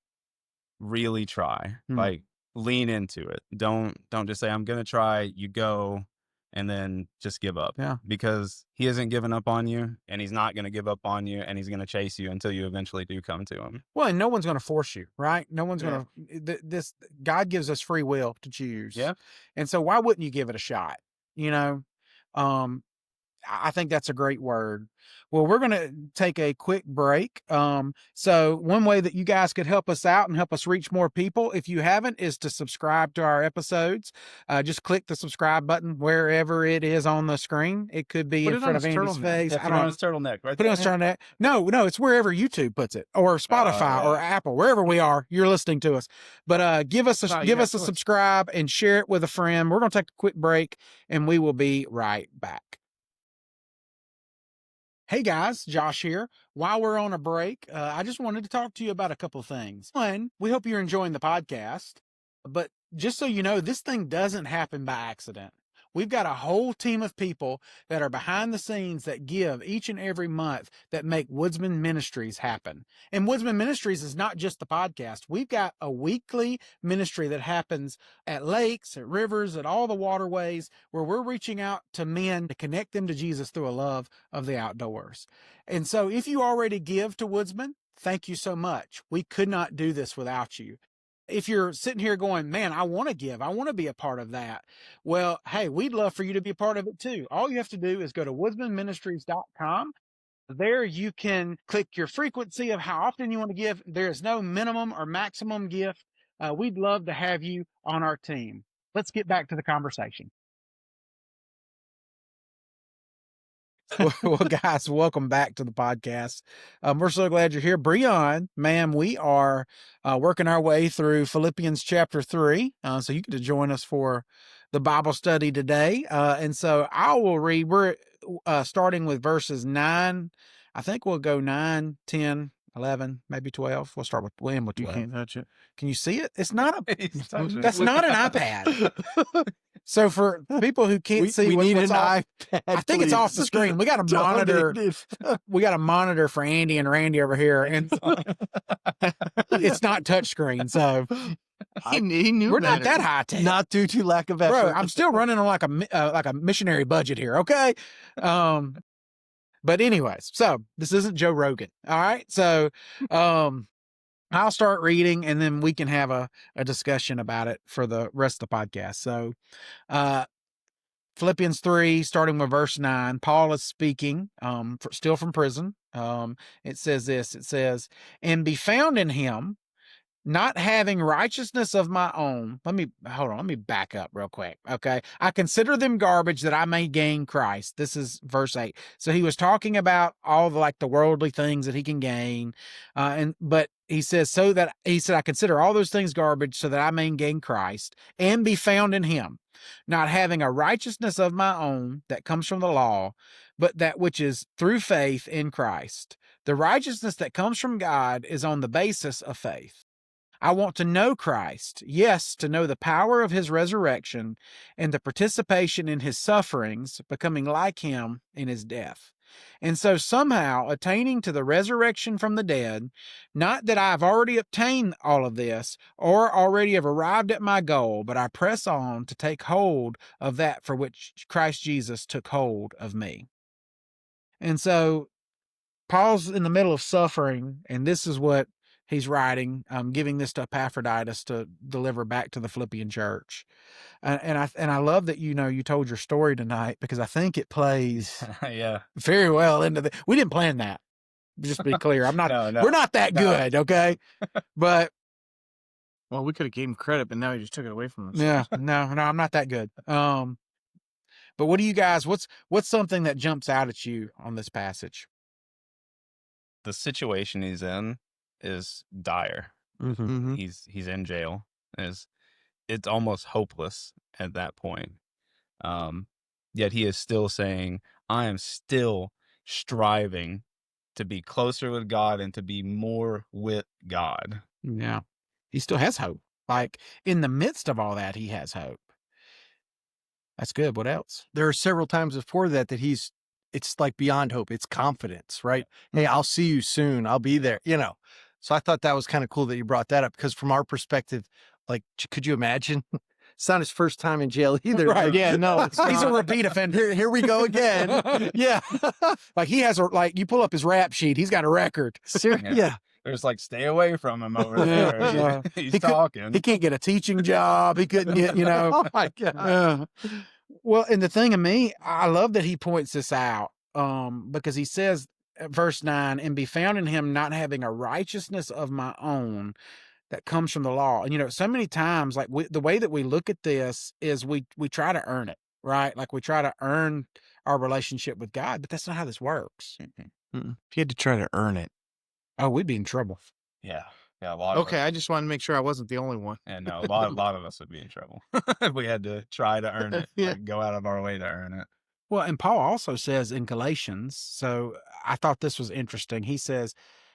[SPEAKER 3] really try. Like, lean into it. Don't just say, I'm going to try. You go and then just give up.
[SPEAKER 2] Yeah. Because
[SPEAKER 3] he hasn't given up on you, and he's not going to give up on you, and he's going to chase you until you eventually do come to him.
[SPEAKER 2] Well, and no one's going to force you, right? No one's going to, God gives us free will to choose.
[SPEAKER 3] Yeah.
[SPEAKER 2] And so why wouldn't you give it a shot? I think that's a great word. Well, we're going to take a quick break. So one way that you guys could help us out and help us reach more people, if you haven't, is to subscribe to our episodes. Just click the subscribe button wherever it is on the screen. It could be in front of Andy's face.
[SPEAKER 3] Put it on his turtleneck, right?
[SPEAKER 2] Put it on his turtleneck. No, it's wherever YouTube puts it, or Spotify, or Apple, wherever we are, you're listening to us. But give us a subscribe and share it with a friend. We're going to take a quick break, and we will be right back. Hey guys, Josh here. While we're on a break, I just wanted to talk to you about a couple of things. One, we hope you're enjoying the podcast, but just so you know, this thing doesn't happen by accident. We've got a whole team of people that are behind the scenes that give each and every month that make Woodsman Ministries happen. And Woodsman Ministries is not just the podcast. We've got a weekly ministry that happens at lakes, at rivers, at all the waterways, where we're reaching out to men to connect them to Jesus through a love of the outdoors. And so if you already give to Woodsman, thank you so much. We could not do this without you. If you're sitting here going, man, I want to give, I want to be a part of that. Well, hey, we'd love for you to be a part of it too. All you have to do is go to woodsmanministries.com. There you can click your frequency of how often you want to give. There is no minimum or maximum gift. We'd love to have you on our team. Let's get back to the conversation. Well, guys, welcome back to the podcast. We're so glad you're here. Breon, ma'am, we are working our way through Philippians chapter 3. So you get to join us for the Bible study today. And so I will read, we're starting with verses 9. I think we'll go 9, 10, 11, maybe 12. We'll start with 12.
[SPEAKER 1] You can't touch it.
[SPEAKER 2] Can you see it? It's not that's not an iPad. So for people who can't see,
[SPEAKER 4] we need an
[SPEAKER 2] iPad. I think it's off the
[SPEAKER 4] please.
[SPEAKER 2] screen. We got a monitor. We got a monitor for Andy and Randy over here, and it's not touchscreen. So
[SPEAKER 1] He knew
[SPEAKER 2] we're
[SPEAKER 1] better.
[SPEAKER 2] not that high tech.
[SPEAKER 4] Not due to lack of effort.
[SPEAKER 2] Bro, I'm still running on like a missionary budget here. Okay. But anyways, so this isn't Joe Rogan. All right. So, I'll start reading, and then we can have a discussion about it for the rest of the podcast. So, Philippians 3, starting with verse 9, Paul is speaking, still from prison. It says this, it says, and be found in him, not having righteousness of my own. Let me back up real quick. Okay. I consider them garbage that I may gain Christ. This is verse 8. So he was talking about all the worldly things that he can gain. But he says, I consider all those things garbage so that I may gain Christ and be found in him, not having a righteousness of my own that comes from the law, but that which is through faith in Christ. The righteousness that comes from God is on the basis of faith. I want to know Christ, yes, to know the power of his resurrection and the participation in his sufferings, becoming like him in his death. And so somehow attaining to the resurrection from the dead, not that I've already obtained all of this or already have arrived at my goal, but I press on to take hold of that for which Christ Jesus took hold of me. And so Paul's in the middle of suffering, and this is what he's writing, giving this to Epaphroditus to deliver back to the Philippian church. And I love that, you told your story tonight, because I think it plays
[SPEAKER 3] Yeah.
[SPEAKER 2] very well into we didn't plan that. Just to be clear. I'm not, we're not that good. Okay. But
[SPEAKER 1] Well, we could have gave him credit, but now he just took it away from us.
[SPEAKER 2] yeah, no, I'm not that good. But what do you guys, what's something that jumps out at you on this passage?
[SPEAKER 3] The situation he's in is dire.
[SPEAKER 1] Mm-hmm.
[SPEAKER 3] He's in jail. It's almost hopeless at that point. Yet he is still saying, I am still striving to be closer with God and to be more with God.
[SPEAKER 2] Yeah. He still has hope. In the midst of all that, he has hope. That's good. What else?
[SPEAKER 4] There are several times before that it's like beyond hope. It's confidence, right? Hey, I'll see you soon. I'll be there, So I thought that was kind of cool that you brought that up, because from our perspective, could you imagine? It's not his first time in jail either.
[SPEAKER 2] Right.
[SPEAKER 1] Yeah, no,
[SPEAKER 2] He's a repeat offender.
[SPEAKER 4] Here we go again. Yeah.
[SPEAKER 2] He has you pull up his rap sheet. He's got a record.
[SPEAKER 4] Seriously. Yeah.
[SPEAKER 3] There's stay away from him over there.
[SPEAKER 2] Yeah.
[SPEAKER 3] He's talking.
[SPEAKER 2] He can't get a teaching job. He couldn't get,
[SPEAKER 4] Oh my God.
[SPEAKER 2] Well, and the thing of me, I love that he points this out, because he says, verse 9, and be found in him, not having a righteousness of my own that comes from the law. And, so many times, the way that we look at this is we try to earn it, right? We try to earn our relationship with God, but that's not how this works.
[SPEAKER 1] Mm-mm. If you had to try to earn it.
[SPEAKER 2] Oh, we'd be in trouble.
[SPEAKER 3] Yeah. Yeah. A lot
[SPEAKER 1] Okay,
[SPEAKER 3] of us.
[SPEAKER 1] I just wanted to make sure I wasn't the only one.
[SPEAKER 3] And no, a lot of us would be in trouble if we had to try to earn it.
[SPEAKER 1] Yeah.
[SPEAKER 3] Go out of our way to earn it.
[SPEAKER 2] Well, and Paul also says in Galatians, so I thought this was interesting. He says,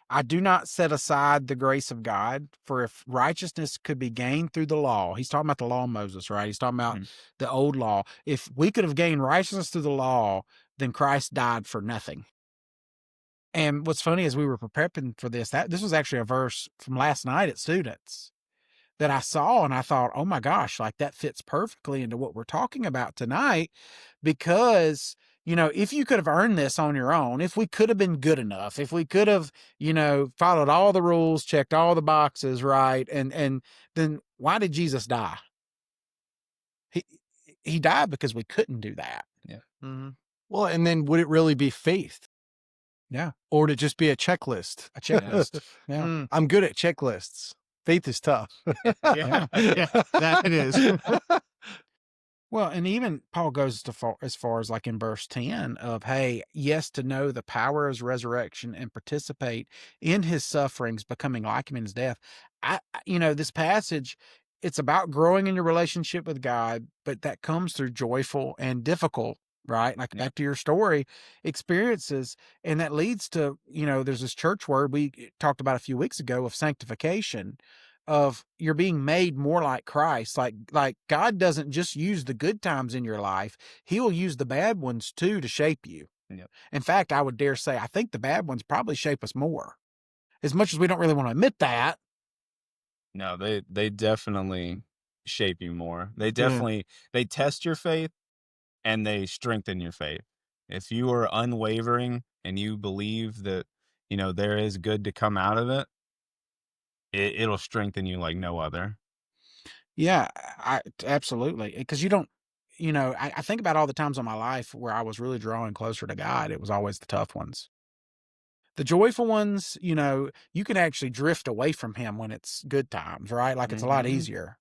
[SPEAKER 2] I do not set aside the grace of God, for if righteousness could be gained through the law, he's talking about the law of Moses, right? He's talking about the old law. If we could have gained righteousness through the law, then Christ died for nothing. And what's funny is we were prepping for this. This was actually a verse from last night at Students that I saw, and I thought, oh my gosh, that fits perfectly into what we're talking about tonight, because, if you could have earned this on your own, if we could have been good enough, if we could have, followed all the rules, checked all the boxes, right, and then why did Jesus die? He died because we couldn't do that.
[SPEAKER 3] Yeah.
[SPEAKER 1] Mm-hmm.
[SPEAKER 4] Well, and then would it really be faith?
[SPEAKER 2] Yeah.
[SPEAKER 4] Or would it just be a checklist?
[SPEAKER 2] A checklist. Yeah.
[SPEAKER 4] I'm good at checklists. Faith is tough.
[SPEAKER 1] Yeah, that it is.
[SPEAKER 2] Well, and even Paul goes as far as in verse 10 of, hey, yes, to know the power of his resurrection and participate in his sufferings, becoming like him in his death. This passage, it's about growing in your relationship with God, but that comes through joyful and difficult, right? Back to your story, experiences. And that leads to, there's this church word we talked about a few weeks ago of sanctification, of you're being made more like Christ. Like God doesn't just use the good times in your life. He will use the bad ones too to shape you.
[SPEAKER 3] Yep.
[SPEAKER 2] In fact, I would dare say, I think the bad ones probably shape us more, as much as we don't really want to admit that.
[SPEAKER 3] No, they definitely shape you more. They definitely, they test your faith and they strengthen your faith. If you are unwavering and you believe that, there is good to come out of it, it'll strengthen you like no other.
[SPEAKER 2] Yeah, absolutely. Because you don't, you know, I think about all the times in my life where I was really drawing closer to God. It was always the tough ones. The joyful ones, you know, you can actually drift away from him when it's good times, right? Like it's a lot
[SPEAKER 3] Mhm.
[SPEAKER 2] easier.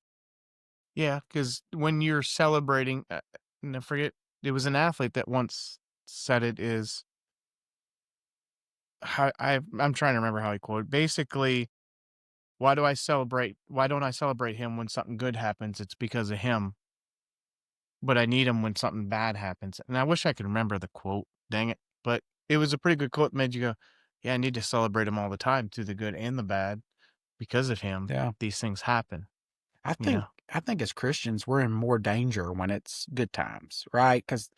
[SPEAKER 1] Yeah, because when you're celebrating, and I forget, it was an athlete that once said it is, I'm trying to remember how he quoted. Basically, why do I celebrate? Why don't I celebrate him when something good happens? It's because of him, but I need him when something bad happens. And I wish I could remember the quote. Dang it! But it was a pretty good quote. Made you go, yeah, I need to celebrate him all the time through the good and the bad. Because of him,
[SPEAKER 2] Yeah.
[SPEAKER 1] these things happen.
[SPEAKER 2] I
[SPEAKER 1] You
[SPEAKER 2] think
[SPEAKER 1] know?
[SPEAKER 2] I think as Christians, we're in more danger when it's good times, right? Because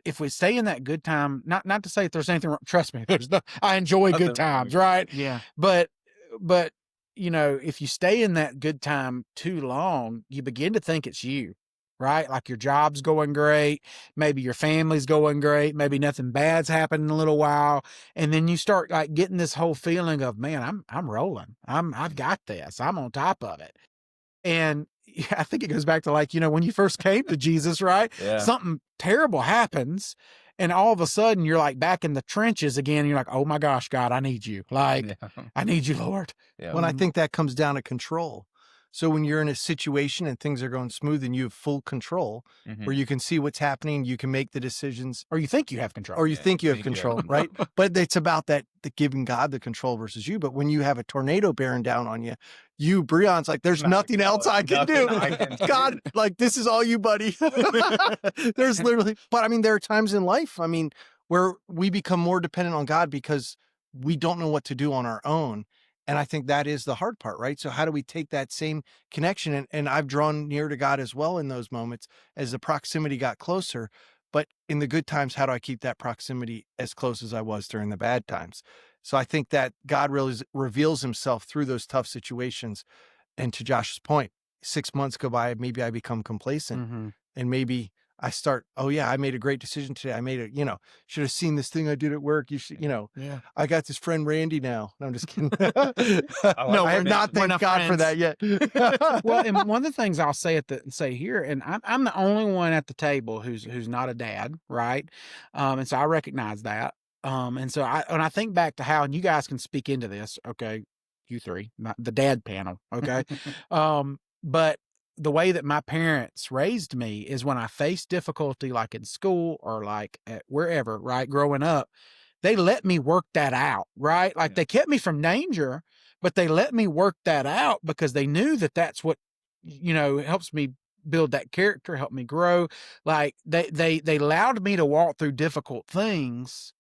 [SPEAKER 2] if we stay in that good time, not to say if there's anything wrong, trust me, there's no, I enjoy good
[SPEAKER 3] Nothing wrong.
[SPEAKER 2] times, right?
[SPEAKER 1] Yeah.
[SPEAKER 2] But you know, if you stay in that good time too long, you begin to think it's you, right? Like your job's going great, maybe your family's going great, maybe nothing bad's happened in a little while, and then you start like getting this whole feeling of, man, I'm rolling, I've got this, I'm on top of it. And yeah, I think it goes back to like, you know, when you first came to Jesus, right?
[SPEAKER 3] Yeah.
[SPEAKER 2] Something terrible happens. And all of a sudden you're like back in the trenches again. And you're like, oh my gosh, God, I need you. Like,
[SPEAKER 3] Yeah.
[SPEAKER 2] I need you, Lord.
[SPEAKER 3] Yeah.
[SPEAKER 4] Well, I think that comes down to control. So when you're in a situation and things are going smooth and you have full control,
[SPEAKER 3] Mhm.
[SPEAKER 4] where you can see what's happening, you can make the decisions,
[SPEAKER 2] Or you think you have control.
[SPEAKER 4] or you
[SPEAKER 3] Yeah,
[SPEAKER 4] think you have
[SPEAKER 3] think you have
[SPEAKER 4] control, right? But it's about the giving God the control versus you. But when you have a tornado bearing down on you, Breon's like, there's
[SPEAKER 3] Not
[SPEAKER 4] nothing else I can do.
[SPEAKER 3] nothing I can do.
[SPEAKER 4] God, like, this is all you, buddy. There's literally, but I mean, there are times in life, I mean, where we become more dependent on God because we don't know what to do on our own. And I think that is the hard part, right? So how do we take that same connection? And I've drawn near to God as well in those moments as the proximity got closer. But in the good times, how do I keep that proximity as close as I was during the bad times? So I think that God really reveals himself through those tough situations. And to Josh's point, 6 months go by, maybe I become complacent,
[SPEAKER 2] Mhm.
[SPEAKER 4] and maybe I start, oh yeah, I made a great decision today. I made it, should have seen this thing I did at work. You should,
[SPEAKER 1] Yeah.
[SPEAKER 4] I got this friend Randy now. No, I'm just kidding.
[SPEAKER 3] like
[SPEAKER 4] No, I have
[SPEAKER 3] it.
[SPEAKER 4] not
[SPEAKER 1] We're
[SPEAKER 4] thanked
[SPEAKER 1] not
[SPEAKER 4] God for that
[SPEAKER 1] friends.
[SPEAKER 4] yet.
[SPEAKER 2] Well, and one of the things I'll say here, and I'm the only one at the table who's not a dad, right? And so I recognize that. And so when I think back to how, and you guys can speak into this, okay, you three, not the dad panel, okay. But the way that my parents raised me is when I faced difficulty, like in school or like at wherever, right, growing up, they let me work that out, right? Like
[SPEAKER 3] Yeah.
[SPEAKER 2] they kept me from danger, but they let me work that out because they knew that that's what, helps me build that character, help me grow. Like they allowed me to walk through difficult things.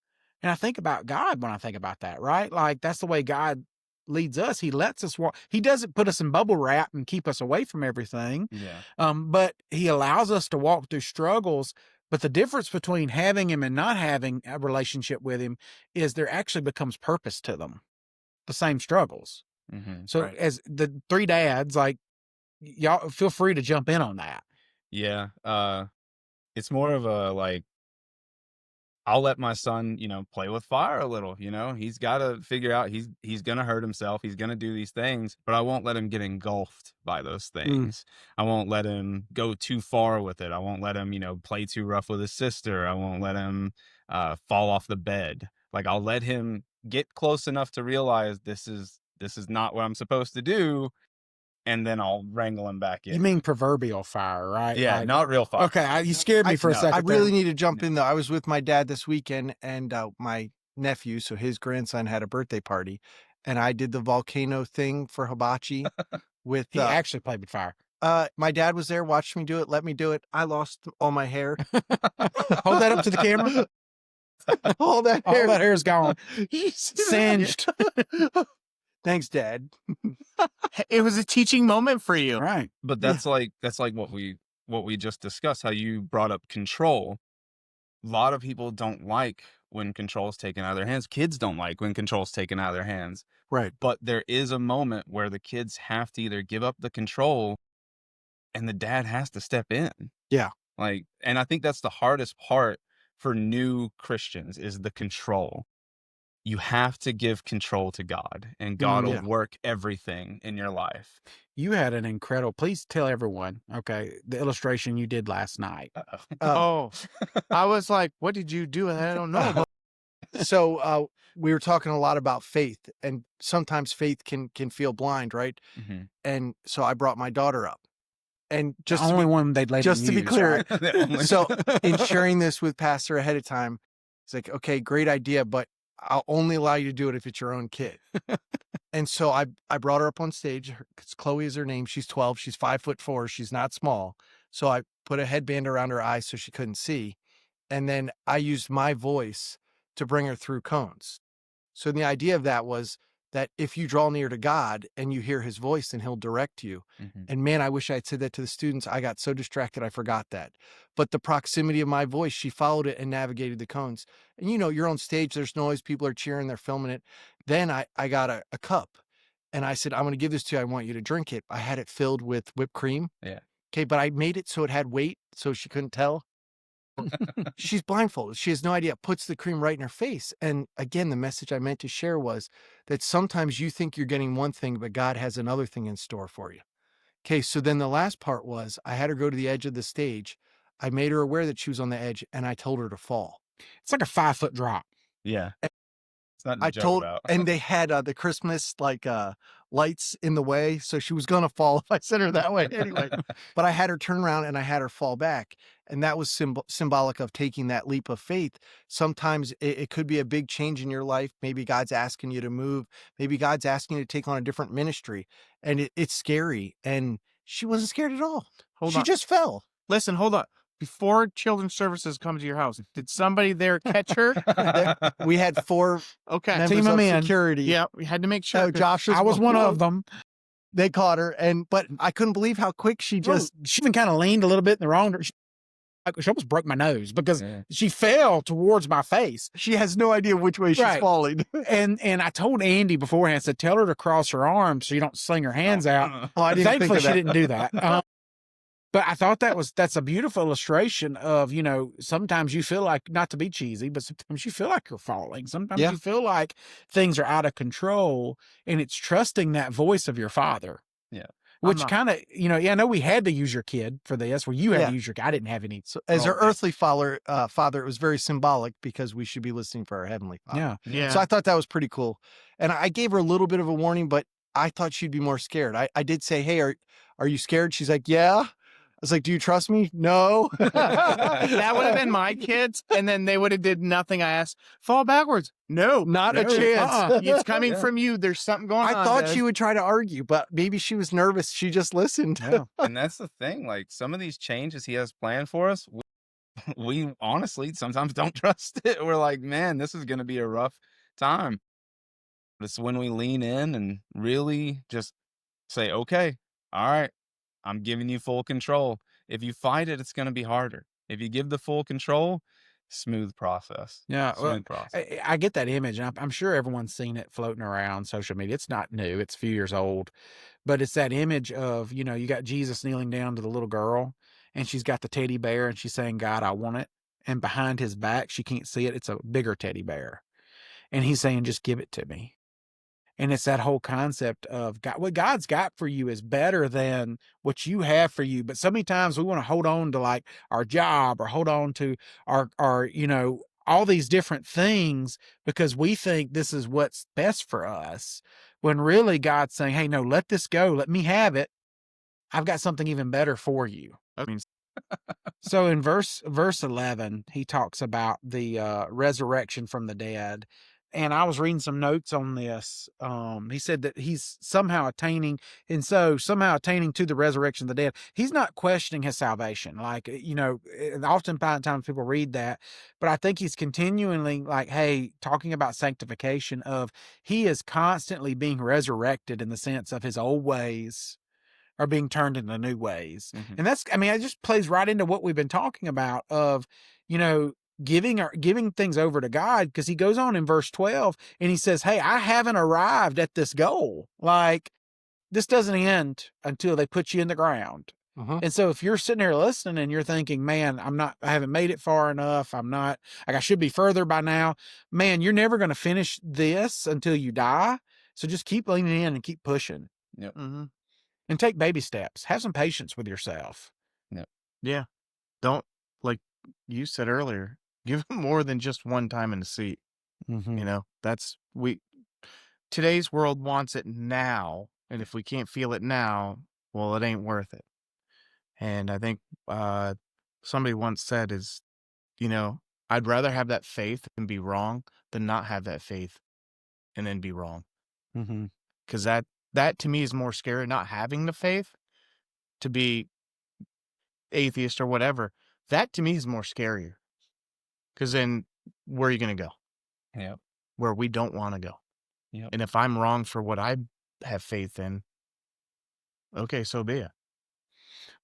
[SPEAKER 2] And I think about God when I think about that, right? Like that's the way God leads us. He lets us walk. He doesn't put us in bubble wrap and keep us away from everything.
[SPEAKER 3] Yeah.
[SPEAKER 2] But he allows us to walk through struggles. But the difference between having him and not having a relationship with him is there actually becomes purpose to them. The same struggles.
[SPEAKER 3] Mhm.
[SPEAKER 2] So
[SPEAKER 1] Right.
[SPEAKER 2] as the three dads, like y'all feel free to jump in on that.
[SPEAKER 3] Yeah. It's more of a like, I'll let my son, play with fire a little, he's got to figure out he's going to hurt himself. He's going to do these things, but I won't let him get engulfed by those things. I won't let him go too far with it. I won't let him, play too rough with his sister. I won't let him fall off the bed. Like I'll let him get close enough to realize this is not what I'm supposed to do, and then I'll wrangle him back in.
[SPEAKER 2] You mean proverbial fire, right?
[SPEAKER 3] Yeah,
[SPEAKER 2] Like,
[SPEAKER 3] not real fire.
[SPEAKER 2] okay, you scared me for a
[SPEAKER 3] no.
[SPEAKER 2] second.
[SPEAKER 4] I really
[SPEAKER 2] there.
[SPEAKER 4] need to jump in though. I was with my dad this weekend, and my nephew, so his grandson, had a birthday party, and I did the volcano thing for hibachi with
[SPEAKER 2] He actually played with fire.
[SPEAKER 4] my dad was there, watched me do it, let me do it. I lost all my hair.
[SPEAKER 2] Hold that up to the camera.
[SPEAKER 4] All that
[SPEAKER 2] All
[SPEAKER 4] hair.
[SPEAKER 2] that hair's gone. Singed.
[SPEAKER 4] Thanks, Dad.
[SPEAKER 1] It was a teaching moment for you.
[SPEAKER 2] Right.
[SPEAKER 3] But that's like what we just discussed, how you brought up control. A lot of people don't like when control's taken out of their hands. Kids don't like when control's taken out of their hands.
[SPEAKER 4] Right.
[SPEAKER 3] But there is a moment where the kids have to either give up the control and the dad has to step in.
[SPEAKER 4] Yeah.
[SPEAKER 3] Like, and I think that's the hardest part for new Christians is the control. you have to give control to God, and God will
[SPEAKER 4] Yeah.
[SPEAKER 3] work everything in your life.
[SPEAKER 2] You had an incredible, please tell everyone, okay, the illustration you did last night.
[SPEAKER 1] Oh, I was like, what did you do? I don't know.
[SPEAKER 4] So we were talking a lot about faith, and sometimes faith can feel blind, right?
[SPEAKER 3] Mhm.
[SPEAKER 4] And so I brought my daughter up, and
[SPEAKER 2] The only one they'd let
[SPEAKER 4] just to be
[SPEAKER 2] use,
[SPEAKER 4] clear,
[SPEAKER 2] right?
[SPEAKER 3] The only-
[SPEAKER 4] so in sharing this with Pastor ahead of time, it's like, okay, great idea, but I'll only allow you to do it if it's your own kid. And so I brought her up on stage. Because Chloe is her name. She's 12. She's 5'4". She's not small. So I put a headband around her eyes so she couldn't see. And then I used my voice to bring her through cones. So the idea of that was that if you draw near to God and you hear his voice, then he'll direct you.
[SPEAKER 3] Mhm.
[SPEAKER 4] And man, I wish I had said that to the students. I got so distracted, I forgot that. But the proximity of my voice, she followed it and navigated the cones. And you're on stage, there's noise, people are cheering, they're filming it. Then I got a cup and I said, I'm going to give this to you. I want you to drink it. I had it filled with whipped cream.
[SPEAKER 3] Yeah.
[SPEAKER 4] Okay. But I made it so it had weight so she couldn't tell. She's blindfolded. She has no idea. Puts the cream right in her face. And again, the message I meant to share was that sometimes you think you're getting one thing, but God has another thing in store for you. Okay. So then the last part was I had her go to the edge of the stage. I made her aware that she was on the edge and I told her to fall.
[SPEAKER 2] It's like a 5-foot drop.
[SPEAKER 3] Yeah. It's not
[SPEAKER 4] I
[SPEAKER 3] to joke
[SPEAKER 4] told,
[SPEAKER 3] about.
[SPEAKER 4] and they had the Christmas lights in the way, so she was gonna fall if I sent her that way anyway. But I had her turn around and I had her fall back, and that was symbolic of taking that leap of faith. Sometimes it could be a big change in your life. Maybe God's asking you to move. Maybe God's asking you to take on a different ministry, and it's scary. And she wasn't scared at all.
[SPEAKER 1] Hold
[SPEAKER 4] She
[SPEAKER 1] on.
[SPEAKER 4] just fell.
[SPEAKER 1] Listen, hold up. Before children's services come to your house, did somebody there catch her?
[SPEAKER 4] We had 4
[SPEAKER 1] Okay.
[SPEAKER 4] members
[SPEAKER 2] Team 'em
[SPEAKER 4] of
[SPEAKER 2] in.
[SPEAKER 4] security.
[SPEAKER 1] Yeah, we had to make sure.
[SPEAKER 4] Oh, Josh
[SPEAKER 2] I was one of them.
[SPEAKER 4] They caught her, but I couldn't believe how quick she just.
[SPEAKER 2] She even kind of leaned a little bit in the wrong direction. She almost broke my nose because
[SPEAKER 3] Yeah.
[SPEAKER 2] she fell towards my face.
[SPEAKER 4] She has no idea which way she's
[SPEAKER 2] Right.
[SPEAKER 4] falling.
[SPEAKER 2] And I told Andy beforehand, I said, tell her to cross her arms so you don't sling her hands out.
[SPEAKER 4] Oh, I didn't think
[SPEAKER 2] Thankfully,
[SPEAKER 4] of
[SPEAKER 2] she
[SPEAKER 4] that.
[SPEAKER 2] didn't do that. But I thought that's a beautiful illustration of, sometimes you feel like, not to be cheesy, but sometimes you feel like you're falling. Sometimes
[SPEAKER 4] Yeah.
[SPEAKER 2] you feel like things are out of control, and it's trusting that voice of your father.
[SPEAKER 3] Yeah.
[SPEAKER 2] Which
[SPEAKER 1] not-
[SPEAKER 2] kind of, I know we had to use your kid for this, where you had
[SPEAKER 4] Yeah.
[SPEAKER 2] to use your kid. I didn't have any.
[SPEAKER 4] So as our
[SPEAKER 2] role in it.
[SPEAKER 4] earthly father, it was very symbolic because we should be listening for our heavenly father.
[SPEAKER 2] Yeah.
[SPEAKER 1] Yeah.
[SPEAKER 4] So I thought that was pretty cool. And I gave her a little bit of a warning, but I thought she'd be more scared. I did say, hey, are you scared? She's like, yeah. I was like, do you trust me? No.
[SPEAKER 1] That would have been my kids, and then they would have did nothing. I asked, fall backwards. No,
[SPEAKER 4] Not a
[SPEAKER 2] No,
[SPEAKER 4] chance.
[SPEAKER 1] It's coming
[SPEAKER 3] Yeah.
[SPEAKER 1] from you. There's something going on.
[SPEAKER 4] I thought
[SPEAKER 1] Des.
[SPEAKER 4] she would try to argue, but maybe she was nervous. She just listened.
[SPEAKER 2] Yeah.
[SPEAKER 3] And that's the thing. Like, some of these changes he has planned for us, we honestly sometimes don't trust it. We're like, man, this is going to be a rough time. But it's when we lean in and really just say, okay, all right, I'm giving you full control. If you fight it, it's going to be harder. If you give the full control, smooth process.
[SPEAKER 2] Yeah. Well,
[SPEAKER 3] Smooth process.
[SPEAKER 2] I get that image, and I'm sure everyone's seen it floating around social media. It's not new. It's a few years old, but it's that image of, you got Jesus kneeling down to the little girl, and she's got the teddy bear, and she's saying, God, I want it. And behind his back, she can't see it. It's a bigger teddy bear. And he's saying, just give it to me. And it's that whole concept of God, what God's got for you is better than what you have for you. But so many times we want to hold on to like our job or hold on to our all these different things because we think this is what's best for us. When really God's saying, hey, no, let this go. Let me have it. I've got something even better for you.
[SPEAKER 1] I mean,
[SPEAKER 2] So in verse 11, he talks about the resurrection from the dead. And I was reading some notes on this. He said that he's somehow attaining to the resurrection of the dead. He's not questioning his salvation. Like, oftentimes people read that, but I think he's continually like, hey, talking about sanctification of he is constantly being resurrected in the sense of his old ways are being turned into new ways.
[SPEAKER 3] Mhm.
[SPEAKER 2] And it just plays right into what we've been talking about of, giving things over to God, because he goes on in verse 12 and he says, hey, I haven't arrived at this goal. Like, this doesn't end until they put you in the ground. And so if you're sitting there listening and you're thinking, man, I haven't made it far enough. I should be further by now. Man, you're never going to finish this until you die. So just keep leaning in and keep pushing.
[SPEAKER 3] Yep.
[SPEAKER 1] Mm-hmm.
[SPEAKER 2] And take baby steps. Have some patience with yourself.
[SPEAKER 1] Yeah. Don't, like you said earlier, give them more than just one time in the seat.
[SPEAKER 2] Mm-hmm.
[SPEAKER 1] You know, today's world wants it now. And if we can't feel it now, well, it ain't worth it. And I think somebody once said I'd rather have that faith and be wrong than not have that faith and then be wrong.
[SPEAKER 2] Mm-hmm.
[SPEAKER 1] Because that to me is more scary, not having the faith to be atheist or whatever. That to me is more scarier. Because then where are you going to go?
[SPEAKER 3] Yeah.
[SPEAKER 1] Where we don't want to go.
[SPEAKER 3] Yep.
[SPEAKER 1] And if I'm wrong for what I have faith in, okay, so be it.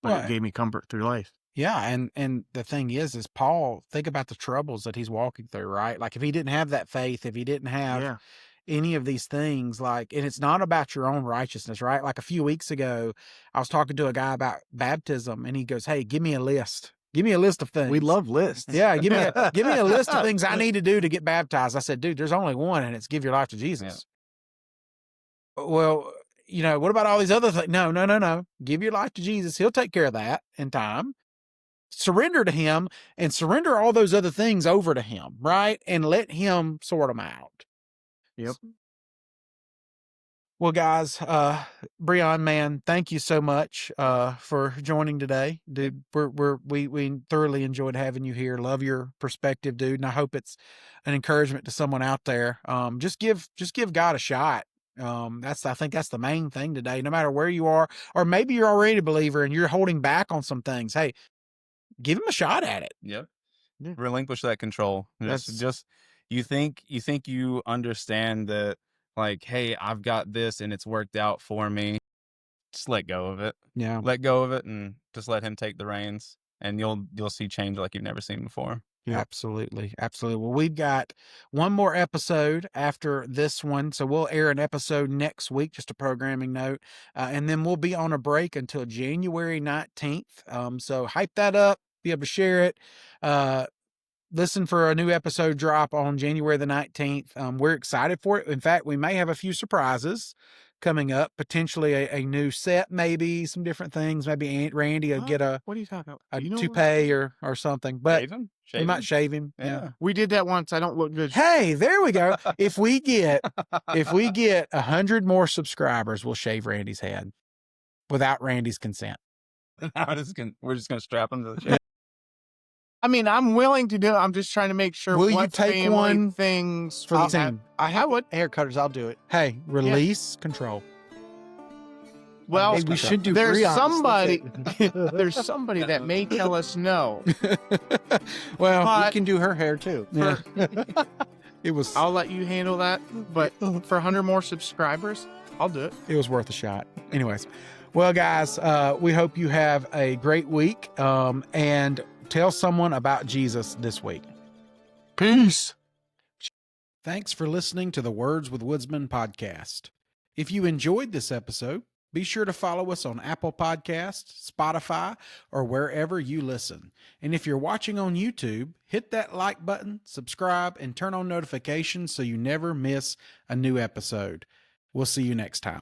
[SPEAKER 1] But it gave me comfort through life.
[SPEAKER 2] Yeah. And the thing is Paul, think about the troubles that he's walking through, right? Like if he didn't have that faith, if he didn't have any of these things, and it's not about your own righteousness, right? Like a few weeks ago, I was talking to a guy about baptism and he goes, hey, give me a list. Give me a list of things.
[SPEAKER 4] We love lists.
[SPEAKER 2] Yeah. Give me a list of things I need to do to get baptized. I said, dude, there's only one, and it's give your life to Jesus. Yeah. Well, what about all these other things? No. Give your life to Jesus. He'll take care of that in time. Surrender to him and surrender all those other things over to him, right? And let him sort them out.
[SPEAKER 1] Yep.
[SPEAKER 2] Well, guys, Breon, man, thank you so much for joining today, dude. We thoroughly enjoyed having you here. Love your perspective, dude, and I hope it's an encouragement to someone out there. Just give God a shot. I think that's the main thing today. No matter where you are, or maybe you're already a believer and you're holding back on some things. Hey, give him a shot at it.
[SPEAKER 3] Yep. Relinquish that control. Just you think you understand that, like, hey, I've got this and it's worked out for me. Just let go of it.
[SPEAKER 2] Yeah.
[SPEAKER 3] Let go of it and just let him take the reins, and you'll see change like you've never seen before.
[SPEAKER 2] Yeah. Absolutely. Well, we've got one more episode after this one. So we'll air an episode next week, just a programming note. And then we'll be on a break until January 19th. So hype that up, be able to share it. Listen for a new episode drop on January the 19th. We're excited for it. In fact, we may have a few surprises coming up, potentially a new set, maybe some different things. Maybe Aunt Randy will get
[SPEAKER 1] What are you talking about?
[SPEAKER 2] a toupee or something, but we might shave him.
[SPEAKER 3] Yeah.
[SPEAKER 1] We did that once. I don't look good.
[SPEAKER 2] Hey, there we go. If we get 100 more subscribers, we'll shave Randy's head without Randy's consent.
[SPEAKER 3] We're just gonna strap him to the chair.
[SPEAKER 1] I mean, I'm willing to do it. I'm just trying to make sure.
[SPEAKER 2] Will you take one
[SPEAKER 1] things
[SPEAKER 2] for the team?
[SPEAKER 4] I would. Haircutters, I'll do it.
[SPEAKER 2] Hey, release control.
[SPEAKER 1] Well,
[SPEAKER 2] Hey, we should do
[SPEAKER 1] there's
[SPEAKER 2] Breon's.
[SPEAKER 1] somebody. There's somebody that may tell us no.
[SPEAKER 2] Well,
[SPEAKER 1] But-
[SPEAKER 4] You can do her hair too.
[SPEAKER 2] yeah. It was
[SPEAKER 1] I'll let you handle that. But for 100 more subscribers, I'll do it.
[SPEAKER 2] worth a shot. Anyways, well, guys, we hope you have a great week. And tell someone about Jesus this week.
[SPEAKER 1] Peace.
[SPEAKER 2] Thanks for listening to the Words with Woodsmen podcast. If you enjoyed this episode, be sure to follow us on Apple Podcasts, Spotify, or wherever you listen. And if you're watching on YouTube, hit that like button, subscribe, and turn on notifications so you never miss a new episode. We'll see you next time.